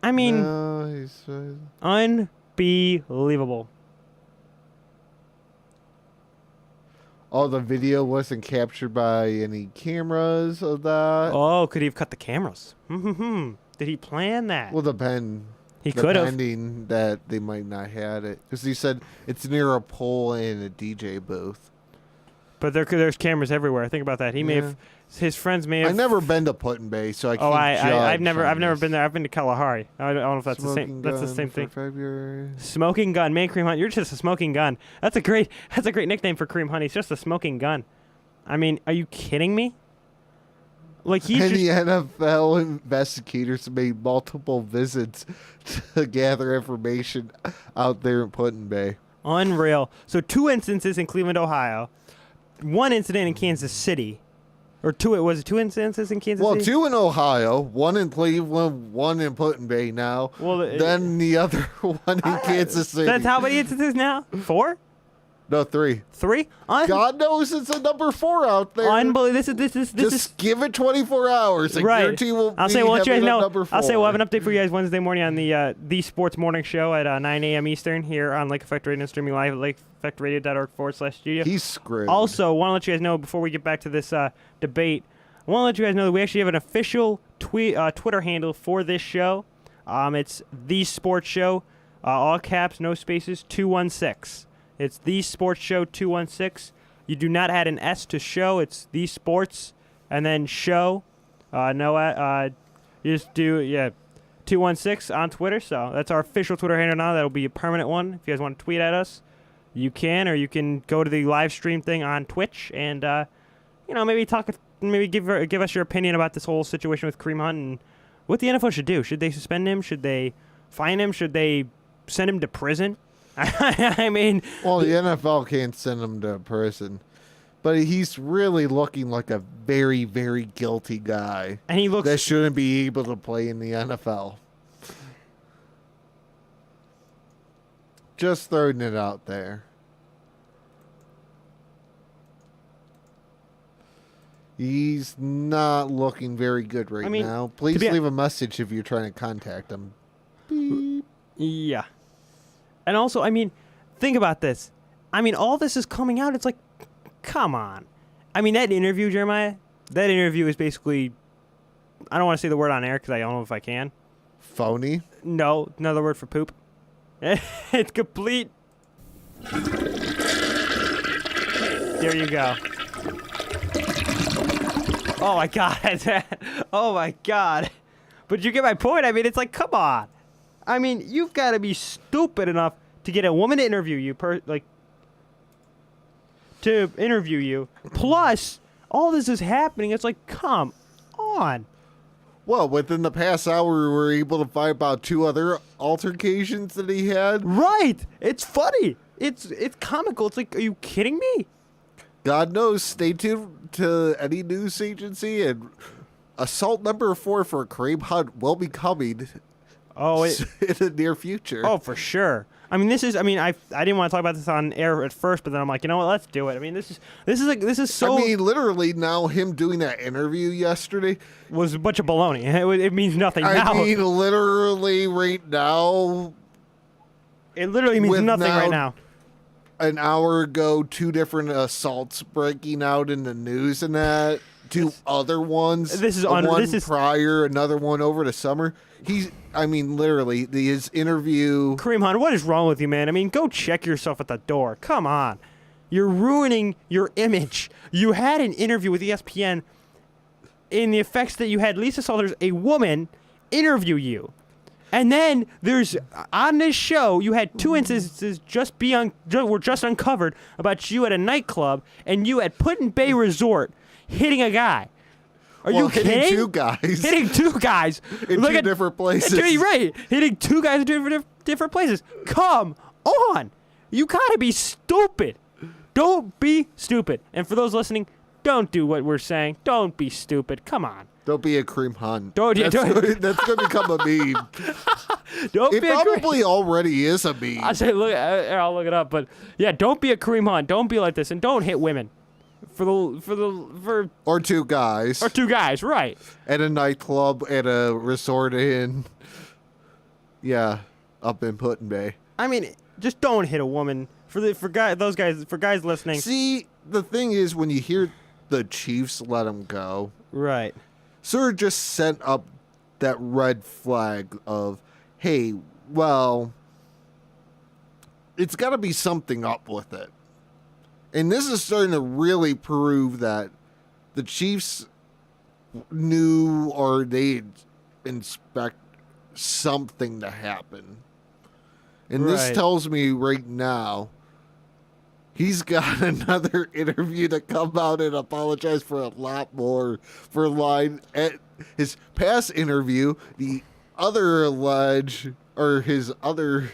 I mean, No, unbelievable. the video wasn't captured by any cameras of that. Oh, could he have cut the cameras? Did he plan that? Well, He could have. depending that they might not had it, because he said it's near a pole and a DJ booth. But there's cameras everywhere. Think about that. He may have. His friends may have. I've never been to Put in Bay, so I can't judge I've never on been this. there. I've been to Kalahari. I don't know if that's the same. Smoking That's the gun same for thing. February. Smoking gun, man. Kareem Hunt, you're just a smoking gun. That's a great nickname for Kareem Hunt. He's just a smoking gun. I mean, are you kidding me? Like he's And just, the NFL investigators made multiple visits to gather information out there in Put in Bay. unreal. So 2 instances in Cleveland, Ohio, 1 incident in Kansas City, or was it 2 instances in Kansas Well, City? 2 in Ohio, 1 in Cleveland, 1 in Put in Bay now. Well, then the other one in Kansas City. That's how many instances now? 4? No, 3. 3? God knows it's a number 4 out there. Unbelievable. This is Just give it 24 hours. I right. guarantee we'll I'll be say we'll let you guys having a know. number 4. I'll say we'll have an update for you guys Wednesday morning on the Sports Morning Show at 9 a.m. Eastern here on Lake Effect Radio, streaming live at lakeeffectradio.org/studio. He's screwed. Also, want to let you guys know before we get back to this debate, I want to let you guys know that we actually have an official Twitter handle for this show. It's The Sports Show, all caps, no spaces, 216. It's The Sports Show 216. You do not add an S to show. It's The Sports and then show. You just do 216 on Twitter. So that's our official Twitter handle now. That'll be a permanent one. If you guys want to tweet at us, you can, or you can go to the live stream thing on Twitch and maybe give us your opinion about this whole situation with Kareem Hunt and what the NFL should do. Should they suspend him? Should they fine him? Should they send him to prison? I mean, Well, the NFL can't send him to prison, but he's really looking like a very, very guilty guy and he looks that shouldn't be able to play in the NFL. Just throwing it out there. He's not looking very good right I mean, now. Please be- leave a message if you're trying to contact him. Beep. yeah. And also, I mean, think about this. I mean, all this is coming out. It's like, come on. I mean, that interview, Jeremiah, that interview is basically, I don't want to say the word on air because I don't know if I can. Phony. No, another word for poop. It's complete. There you go. Oh my god. Oh my god. But you get my point. I mean, it's like, come on. I mean, you've got to be stupid enough to get a woman to interview you, to interview you. Plus, all this is happening. It's like, come on. Well, within the past hour, we were able to find about 2 other altercations that he had. Right. It's funny. It's comical. It's like, are you kidding me? God knows. Stay tuned to any news agency, and assault number 4 for Kareem Hunt will be coming Oh, in the near future. Oh, for sure. I mean, I didn't want to talk about this on air at first, but then I'm like, you know what? Let's do it. I mean, this is so. I mean, literally now him doing that interview yesterday was a bunch of baloney. It means nothing now. I mean, literally right now, It literally means with nothing right now- now. an hour ago, 2 different assaults breaking out in the news and that. 2 other ones. This is one this is prior, another one over the summer. I mean, literally, his interview. Kareem Hunt. What is wrong with you, man? I mean, go check yourself at the door. Come on, you're ruining your image. You had an interview with ESPN in the effects that you had Lisa Salters, a woman, interview you. And then there's on this show you had 2 instances were just uncovered about you at a nightclub and you at Put in Bay Resort hitting a guy. Are you kidding? Hitting 2 guys. Hitting 2 guys In 2 different places. Right, hitting 2 guys in different places. Come on, you gotta be stupid. Don't be stupid. And for those listening, don't do what we're saying. Don't be stupid. Come on. Don't be a Kareem Hunt. Don't- that's don't- that's going to become a meme. Don't It be a Kareem. probably already is a meme. I say, I'll look it up. But yeah, don't be a Kareem Hunt. Don't be like this, and don't hit women. For Or 2 guys. 2 guys, right? At a nightclub, at a resort inn. Yeah, up in Put-in Bay. I mean, just don't hit a woman. For guys listening, See, the thing is, when you hear the Chiefs let him go, right? sort of just sent up that red flag of, hey, well, it's got to be something up with it. And this is starting to really prove that the Chiefs knew or they expect something to happen. And this Right. tells me right now, he's got another interview to come out and apologize for a lot more for lying at his past interview. The other his other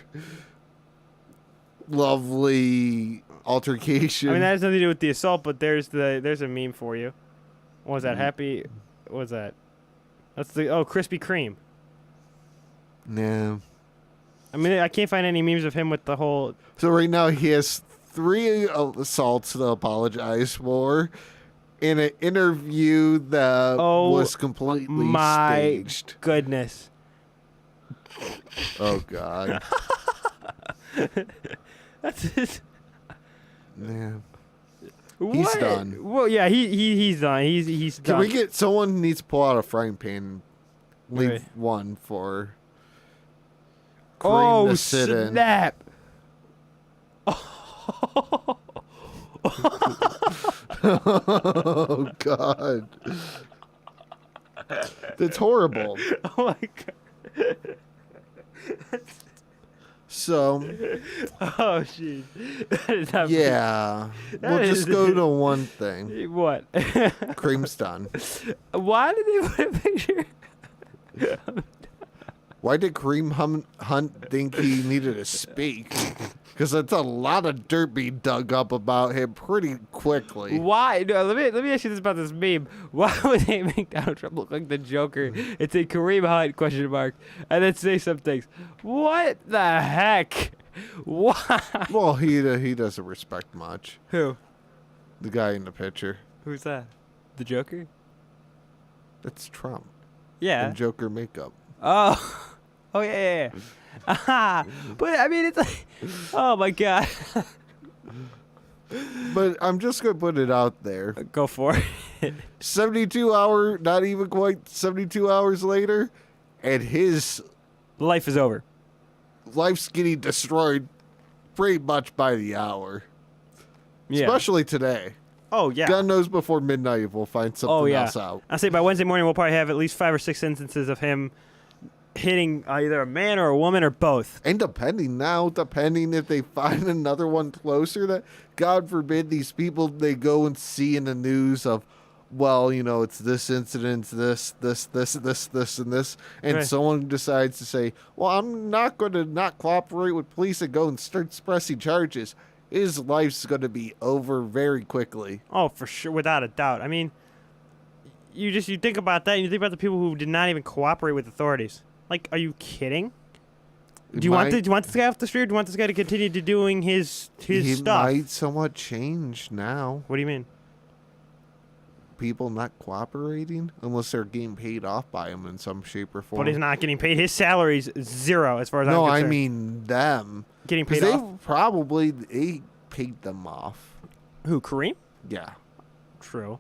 lovely altercation. I mean, that has nothing to do with the assault, but there's a meme for you. What was that? Happy? What was that? That's the Krispy Kreme. Yeah. I mean, I can't find any memes of him with the whole. So right now he has 3 assaults to apologize for in an interview that was completely My staged. goodness. Oh God. That's his. Yeah. He's done. Well, yeah, he's done. He's Can done. we get someone needs to pull out a frying pan and leave Right. one for Kareem to sit in? snap! Oh God. That's horrible. Oh my god! So Oh jeez. That is not yeah. That We'll is- just go to one thing. What? Kareem's done. Why did they put a picture? Why did Kareem Hunt think he needed to speak? Because that's a lot of dirt being dug up about him pretty quickly. Why? No, let me ask you this about this meme. Why would they make Donald Trump look like the Joker? It's a Kareem Hunt question mark, and then say some things. What the heck? Why? Well, he doesn't respect much. Who? The guy in the picture. Who's that? The Joker? That's Trump. Yeah. In Joker makeup. Oh. Oh yeah. Aha. But I mean, it's like, oh my God. But I'm just going to put it out there. Go for it. not even quite 72 hours later, and his Life is over. life's getting destroyed pretty much by the hour. Yeah. Especially today. Oh yeah. God knows before midnight we'll find something else out. I say by Wednesday morning we'll probably have at least 5 or 6 instances of him hitting either a man or a woman or both. And depending if they find another one closer, that God forbid these people they go and see in the news of, well, you know, it's this incident, this, and this, and Right. someone decides to say, well, I'm not going to not cooperate with police and go and start pressing charges. His life's going to be over very quickly. Oh, for sure, without a doubt. I mean, you think about that, and you think about the people who did not even cooperate with authorities. Like, are you kidding? Do you want this guy off the street? Or do you want this guy to continue to doing his He stuff? might somewhat change now. What do you mean? People not cooperating unless they're getting paid off by him in some shape or form. But he's not getting paid. His salary's zero, as far as No, I'm I concerned. mean them. Getting Because paid they off. probably paid them off. Who? Kareem? Yeah. True. In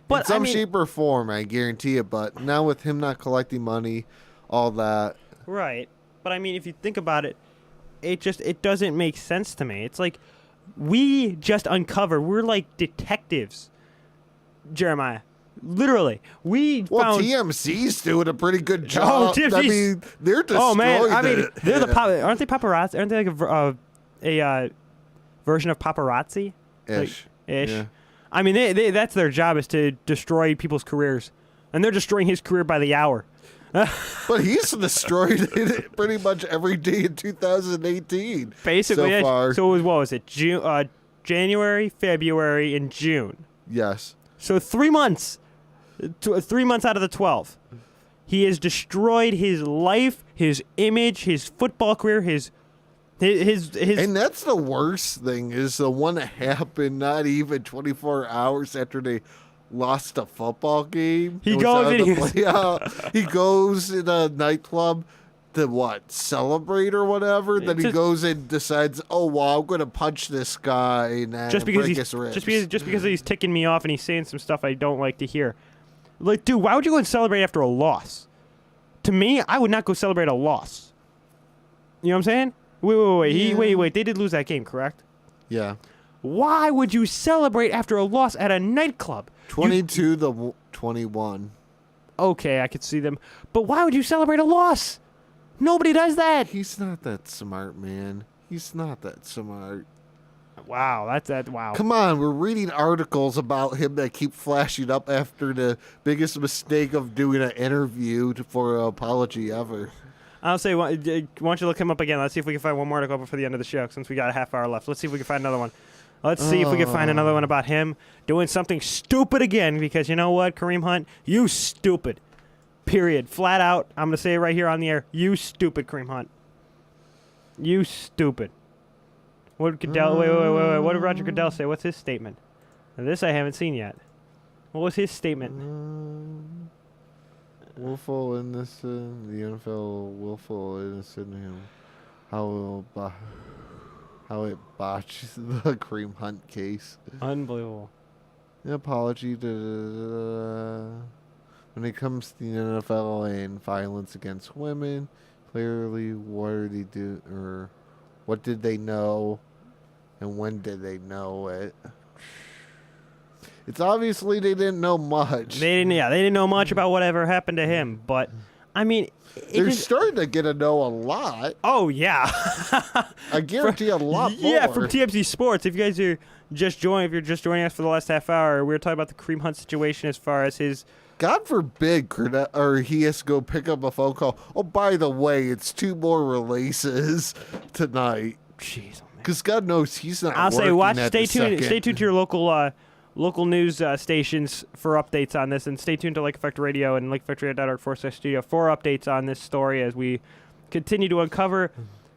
But some I mean, shape or form, I guarantee it. But now with him not collecting money, all that. right. But I mean, if you think about it, it doesn't make sense to me. It's like we just uncovered. We're like detectives, Jeremiah. Literally, we Well, found. TMC's doing a pretty good Oh, job. I TMC's mean, they're destroying Oh man, I mean, it. they're the aren't they paparazzi? Aren't they like a version of paparazzi? Ish. Ish. Yeah. I mean, they that's their job is to destroy people's careers, and they're destroying his career by the hour. But he's destroyed it pretty much every day in 2018. Basically, so yeah. far. So it was, what was it? January, February, and June. Yes. So 3 months. 3 months out of the 12. He has destroyed his life, his image, his football career, his And that's the worst thing is the one that happened not even 24 hours after they lost a football game. He It was goes out of and the he's- playoff. He goes in a nightclub to what, celebrate or whatever. Then he Just- goes and decides, oh well, I'm gonna punch this guy and just because break he's his ribs. just because he's ticking me off and he's saying some stuff I don't like to hear. Like, dude, why would you go and celebrate after a loss? To me, I would not go celebrate a loss. You know what I'm saying? Wait. Yeah. Wait. They did lose that game, correct? Yeah, Why would you celebrate after a loss at a nightclub? 22 to 21. Okay, I could see them. But why would you celebrate a loss? Nobody does that. He's not that smart, man. He's not that smart. Wow, that's that. Wow. Come on, we're reading articles about him that keep flashing up after the biggest mistake of doing an interview for an apology ever. I'll say, why don't you look him up again? Let's see if we can find one more article before the end of the show, since we got a half hour left. Let's see if we can find another one. Let's see if we can find another one about him doing something stupid again, because you know what, Kareem Hunt? You stupid. Period. Flat out. I'm going to say it right here on the air. You stupid, Kareem Hunt. You stupid. What did Goodell, wait. What did Roger Goodell say? What's his statement? Now, this I haven't seen yet. What was his statement? Willful innocent, the NFL willful innocent him. How it botched the Kareem Hunt case. Unbelievable. An apology to when it comes to the NFL and violence against women. Clearly, what did they know, and when did they know it? It's obviously they didn't know much. They didn't know much about whatever happened to him, but I mean, They're starting to get to know a lot. oh yeah, I guarantee a lot more. yeah, from TMZ Sports. If you guys are just joining, if you're just joining us for the last half hour, we were talking about the Kareem Hunt situation as far as his God forbid, or he has to go pick up a phone call. Oh, by the way, it's 2 more releases tonight. Jeez, oh man. Because God knows he's not. I'll say, working at stay the tuned. second. Stay tuned to your local news stations for updates on this, and stay tuned to Lake Effect Radio and lakeeffectradio.org/studio for updates on this story as we continue to uncover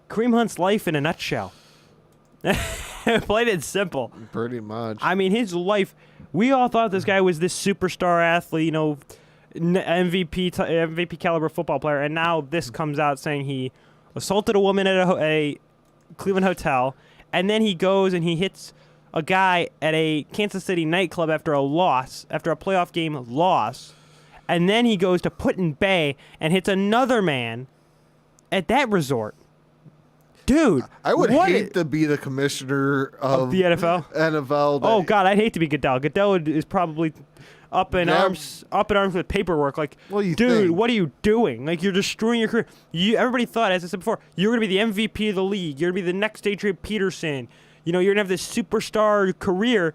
Kareem Hunt's life in a nutshell. Plain and simple. Pretty much. I mean, his life. We all thought this guy was this superstar athlete, you know, MVP caliber football player, and now this comes out saying he assaulted a woman at a Cleveland hotel, and then he goes and he hits a guy at a Kansas City nightclub after a playoff game loss, and then he goes to Put-in-Bay and hits another man at that resort. Dude, I would what hate to be the commissioner of the NFL. NFL. Oh God, I'd hate to be Goodell. Goodell is probably up in arms with paperwork. Like, Well, you dude, think. what are you doing? Like, you're destroying your career. Everybody thought, as I said before, you're gonna be the MVP of the league. You're gonna be the next Adrian Peterson. You know, you're gonna have this superstar career,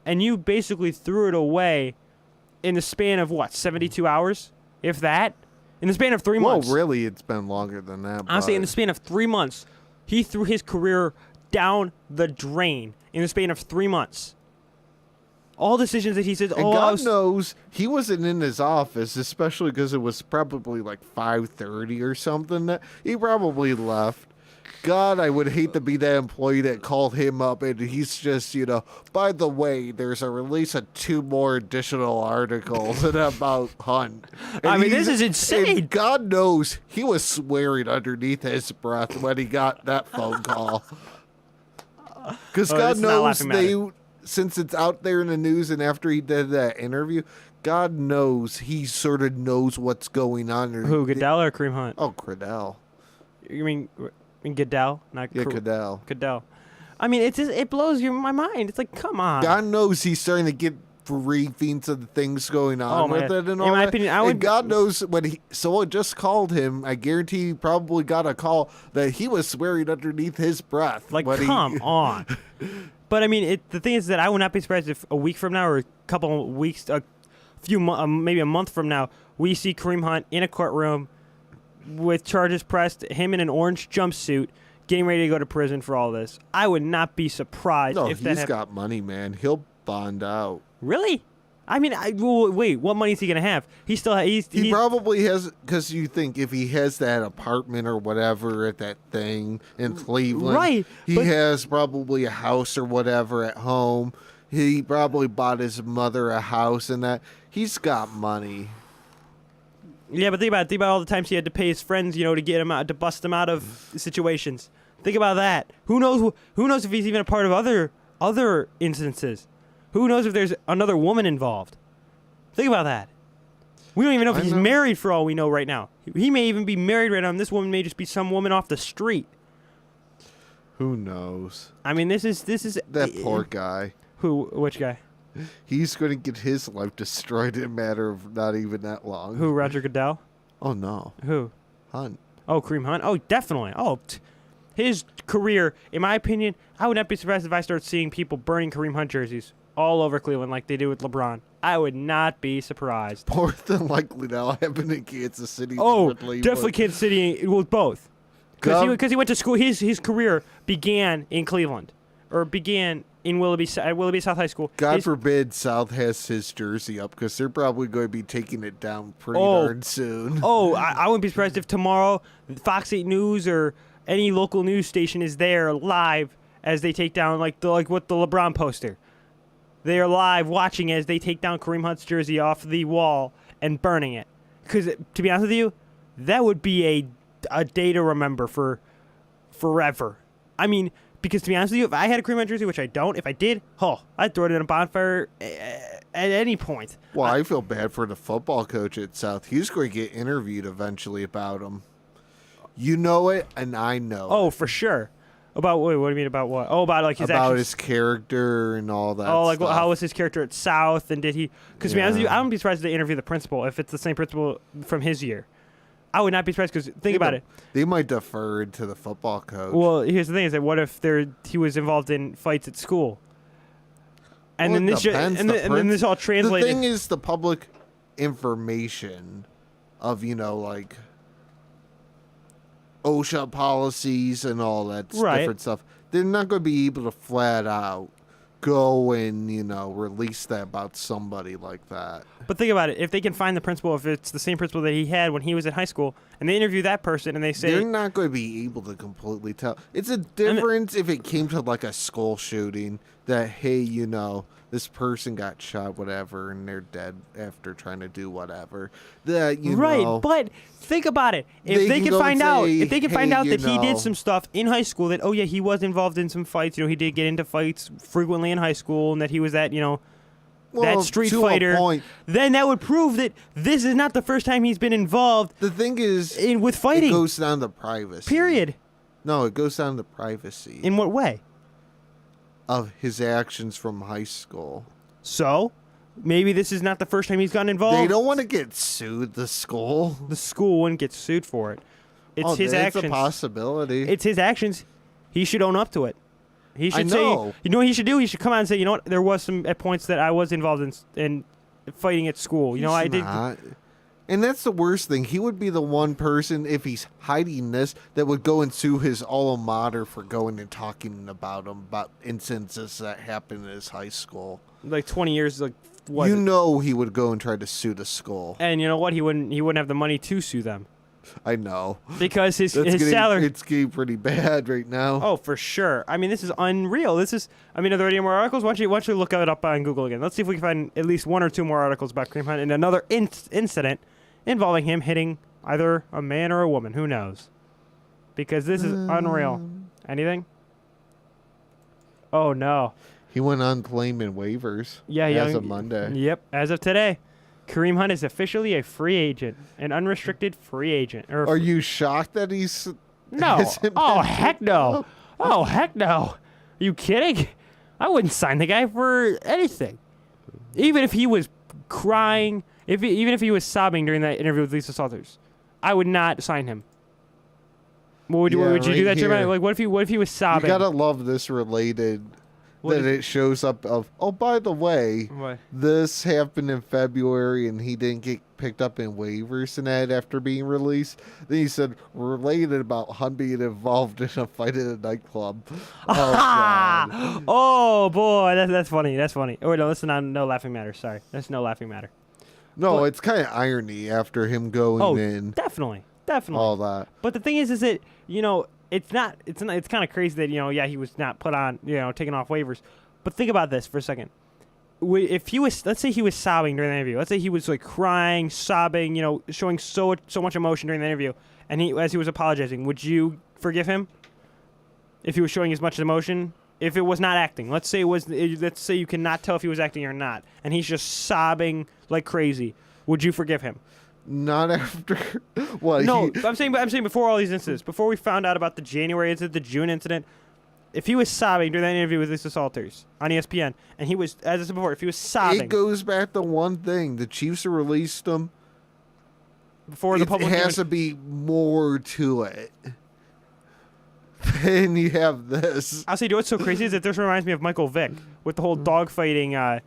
and you basically threw it away in the span of what, 72 hours, if that, in the span of 3 months. Well, really, it's been longer than that. Honestly, in the but- span of 3 months, he threw his career down the drain in the span of 3 months. All decisions that he says, And God knows he wasn't in his office, especially because it was probably like 5:30 or something. That he probably left. God, I would hate to be that employee that called him up and he's just, by the way, there's a release of 2 more additional articles about Hunt. And I mean, this he's- is insane. And God knows he was swearing underneath his breath when he got that phone call. Because Oh, God this is not knows laughing matter. since it's out there in the news and after he did that interview, God knows he sort of knows what's going on. Who, Goodell or Kareem Hunt? Oh, Goodell. You mean Goodell, not Yeah, Kareem- Goodell. Goodell. I mean, it blows my mind. It's like, come on. God knows he's starting to get briefings of the things going on Oh, my with God. it and In all my that. opinion, I and would- God knows when someone just called him, I guarantee he probably got a call that he was swearing underneath his breath. Like, when come on. But I mean, the thing is that I would not be surprised if a week from now or a couple of weeks, maybe a month from now, we see Kareem Hunt in a courtroom with charges pressed, him in an orange jumpsuit, getting ready to go to prison for all this. I would not be surprised No, if that he's happened. got money, man. He'll bond out. Really? I mean, wait, what money is he gonna have? He Probably has, because you think if he has that apartment or whatever at that thing in Cleveland, Right, He but- has probably a house or whatever at home. He probably bought his mother a house and that. He's got money. Yeah, but think about it. Think about all the times he had to pay his friends, to get him out, to bust him out of situations. Think about that. Who knows? Who knows if he's even a part of other instances? Who knows if there's another woman involved? Think about that. We don't even know if I he's know. married for all we know right now. He may even be married right now, and this woman may just be some woman off the street. Who knows? I mean, this is That poor guy. Who? Which guy? He's going to get his life destroyed in a matter of not even that long. Who? Roger Goodell? Oh, no. Who? Hunt. Oh, Kareem Hunt. Oh, definitely. Oh, his career, in my opinion, I would not be surprised if I start seeing people burning Kareem Hunt jerseys all over Cleveland like they do with LeBron. I would not be surprised. More than likely that'll happen in Kansas City. Oh, differently, definitely but- Kansas City with both. Gov- Because he went to school. His career began in Cleveland, or began in Willoughby South High School. God His- forbid South has his jersey up because they're probably going to be taking it down pretty Oh. darn soon. Oh, I wouldn't be surprised if tomorrow Fox 8 News or any local news station is there live as they take down like with the LeBron poster. They are live watching as they take down Kareem Hunt's jersey off the wall and burning it. Because to be honest with you, that would be a day to remember for forever. I mean, because to be honest with you, if I had a Kareem Hunt jersey, which I don't, if I did, I'd throw it in a bonfire at any point. Well, I feel bad for the football coach at South. He's going to get interviewed eventually about him. You know it, and I know Oh, it. for sure. About what do you mean about what? Oh, about like his about actions. his character and all that. Oh, like stuff. how was his character at South, and did he? Because to be honest with you, Yeah. I wouldn't be surprised if they interview the principal if it's the same principal from his year. I would not be surprised because think about it. They might defer to the football coach. Well, here's the thing: is that what if he was involved in fights at school, and Well, then it this ju- depends. and, The then, and then this all The translated. thing is, the public information of, like OSHA policies and all that Right. different stuff, they're not going to be able to flat out go and, release that about somebody like that. But think about it. If they can find the principal, if it's the same principal that he had when he was in high school, and they interview that person and they say, They're not going to be able to completely tell. It's a difference if it came to like a school shooting that, hey, this person got shot, whatever, and they're dead after trying to do whatever. That, right, but think about it. If they can can go find and out, say, if they can find "Hey, out that he did some stuff in high school, that, oh yeah, he was involved in some fights, he did get into fights frequently in high school, and that he was that, that well, street to a fighter, point. then that would prove that this is not the first time he's been involved The thing is, with fighting. it goes down to privacy. Period. No, it goes down to privacy In what way? of his actions from high school. So, maybe this is not the first time he's gotten involved. They don't want to get sued, the school. The school wouldn't get sued for it. It's his that's actions. a possibility. It's his actions. He should own up to it. He should know. say, you know what he should do? He should come out and say, you know what, there was some at points that I was involved in fighting at school. I He's did. not. And that's the worst thing. He would be the one person, if he's hiding this, that would go and sue his alma mater for going and talking about him, about instances that happened in his high school. Like 20 years, like what? He would go and try to sue the school. And you know what? He wouldn't have the money to sue them I know. because his Getting, salary. It's getting pretty bad right now. Oh, for sure. I mean, this is unreal. Are there any more articles? Why don't you look it up on Google again? Let's see if we can find at least one or two more articles about Kareem Hunt and another incident involving him hitting either a man or a woman. Who knows? Because this is unreal. Anything? Oh, no. He went on claiming waivers as of Monday. Yep, as of today. Kareem Hunt is officially a free agent, an unrestricted free agent. Are you shocked that he's... No. hasn't Oh, been- heck no. Oh, heck no. Are you kidding? I wouldn't sign the guy for anything. Even if he was crying, even if he was sobbing during that interview with Lisa Salters, I would not sign him. Would you Yeah, do right that, Jeremiah? here. Like, what if he was You sobbing? gotta love this related... What that is- it shows up of, oh, by the way, What? this happened in February and he didn't get picked up in waivers and that after being released. Then he said, related about Hunt being involved in a fight at a nightclub. Oh, God. Oh boy, that's funny. That's funny. Oh wait, no, that's not no laughing matter. Sorry, that's no laughing matter. No, it's kind of irony after him going Oh, in, definitely. all that. But the thing is that it's kind of crazy that he was not put on taken off waivers. But think about this for a second. If he was, let's say he was sobbing during the interview. Let's say he was like crying, sobbing, showing so much emotion during the interview, and as he was apologizing, would you forgive him? If he was showing as much emotion, if it was not acting, let's say you cannot tell if he was acting or not, and he's just sobbing like crazy, would you forgive him? Not after what? No, I'm saying before all these incidents, before we found out about the January incident, the June incident, if he was sobbing during that interview with Lisa Salters on ESPN, and he was, as I said before, if he was sobbing It goes back to one thing: the Chiefs have released him. before the It public, has to be more to it. Then you have this. I'll say, you know what's so crazy is that this reminds me of Michael Vick with the whole dogfighting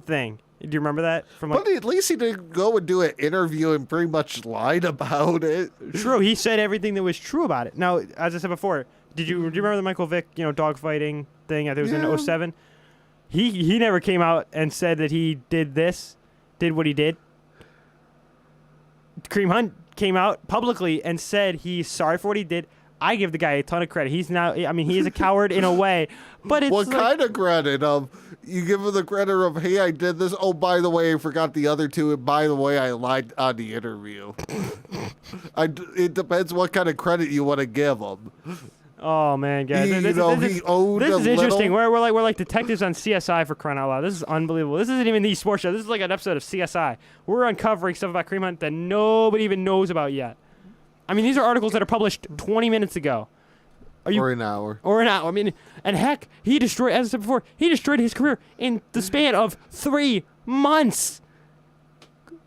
thing. Do you remember that? From But at least he didn't go and do an interview and pretty much lied about it. True, he said everything that was true about it. Now, as I said before, do you remember the Michael Vick, dogfighting thing? I think it was Yeah. in 07. He never came out and said that he did what he did. Kareem Hunt came out publicly and said he's sorry for what he did. I give the guy a ton of credit. He is a coward in a way, but it's What like, kind of credit? You give him the credit of, hey, I did this. Oh, by the way, I forgot the other two. And by the way, I lied on the interview. It depends what kind of credit you want to give him. oh man, guys, He this owed is a interesting. little- We're like detectives on CSI for crying out loud. This is unbelievable. This isn't even the sports show. This is like an episode of CSI. We're uncovering stuff about Kareem Hunt that nobody even knows about yet. I mean, these are articles that are published 20 minutes ago. Or an hour. Or an hour. I mean, and heck, he destroyed, as I said before, he destroyed his career in the span of 3 months.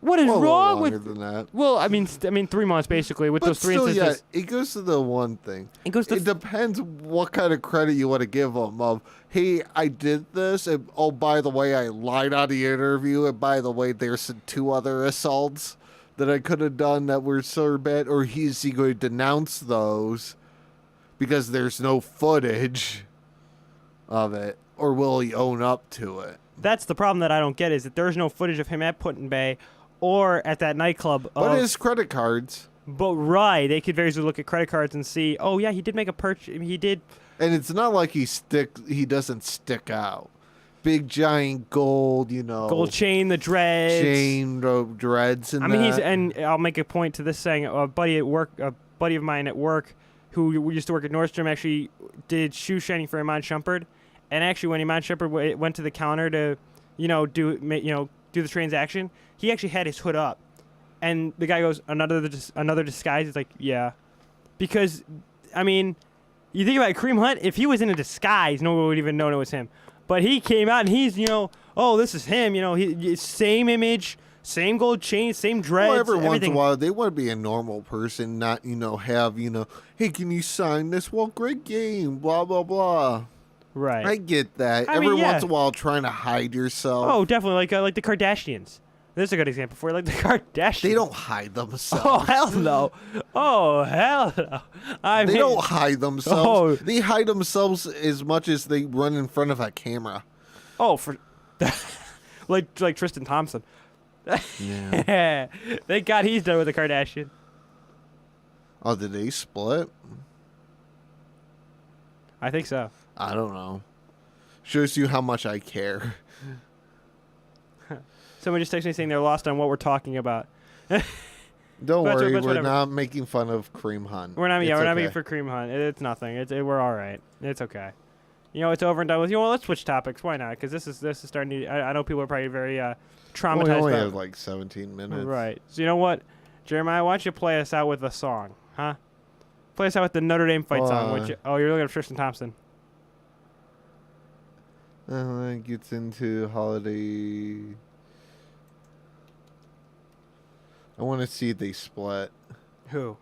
What is Well, a little wrong longer with? than that. Well, I mean, 3 months basically with But those three still, yeah, instances. it goes to the one thing. It goes to It depends what kind of credit you want to give them. Of, hey, I did this, and oh, by the way, I lied on the interview, and by the way, there's 2 other assaults that I could have done that were so bad. Or is he going to denounce those because there's no footage of it, or will he own up to it? That's the problem that I don't get is that there's no footage of him at Put-in-Bay or at that nightclub. But his credit cards, But right, they could very easily look at credit cards and see, oh yeah, he did make a purchase. He did. and it's not like he doesn't stick out. Big giant gold, Gold chain, the dreads. chain dreads, and I mean, that. and I'll make a point to this saying a buddy of mine at work, who used to work at Nordstrom, actually did shoe shining for Iman Shumpert, and actually when Iman Shumpert went to the counter to, do the transaction, he actually had his hood up, and the guy goes, another disguise. It's like, yeah, because, I mean, you think about Kareem Hunt, if he was in a disguise, no one would even know it was him. But he came out and he's, oh, this is him. He same image, same gold chain, same dreads. Well, every once in everything. a while, they want to be a normal person, not, have, hey, can you sign this? Well, great game, blah, blah, blah. Right. I get that. I Every mean, yeah. once in a while, trying to hide yourself. Oh, definitely. Like the Kardashians. This is a good example for it. Like the Kardashians. They don't hide themselves. Oh, hell no. Oh, hell no. They don't hide themselves. Oh. They hide themselves as much as they run in front of a camera. Oh, for. like Tristan Thompson. Yeah. Thank God he's done with the Kardashian. Oh, did they split? I think so. I don't know. Shows you how much I care. Someone just texted me saying they're lost on what we're talking about. Don't But worry, whatever. we're not making fun of Kareem Hunt. We're not. It's Yeah, we're not okay. making for Kareem Hunt. It's nothing. We're all right. It's okay. It's over and done with. Let's switch topics. Why not? Because this is starting to. I know people are probably very traumatized. Well, we only about have like 17 minutes. Right. So you know what, Jeremiah? Why don't you play us out with a song, huh? Play us out with the Notre Dame fight song. Would you? Oh, you're looking at Tristan Thompson. It gets into holiday. I want to see if they split. Who?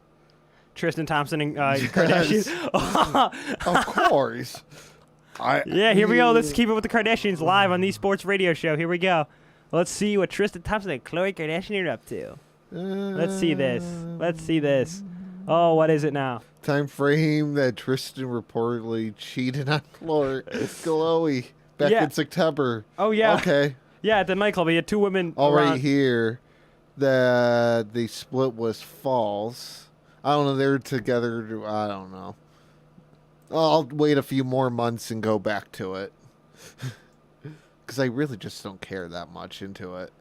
Tristan Thompson and Kardashian. Of course. Yeah, here we go. Let's keep it with the Kardashians live on the Sports Radio Show. Here we go. Let's see what Tristan Thompson and Khloe Kardashian are up to. Let's see this. Let's see this. Oh, what is it now? Time frame that Tristan reportedly cheated on Khloe back Yeah. in September. Oh, yeah. Okay. Yeah, at the nightclub, he had 2 women. All right around. here that the split was false. I don't know. They're together. I don't know. I'll wait a few more months and go back to it. Because I really just don't care that much into it.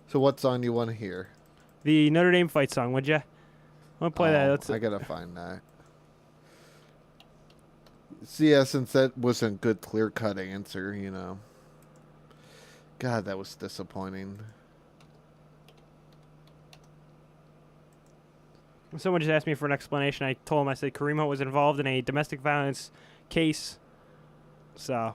So what song do you want to hear? The Notre Dame fight song, would you? I'll play that. Let's. I gotta find that. See, yeah, since that wasn't a good clear-cut answer, God, that was disappointing. Someone just asked me for an explanation. I told him, I said Kareem Hunt was involved in a domestic violence case. So,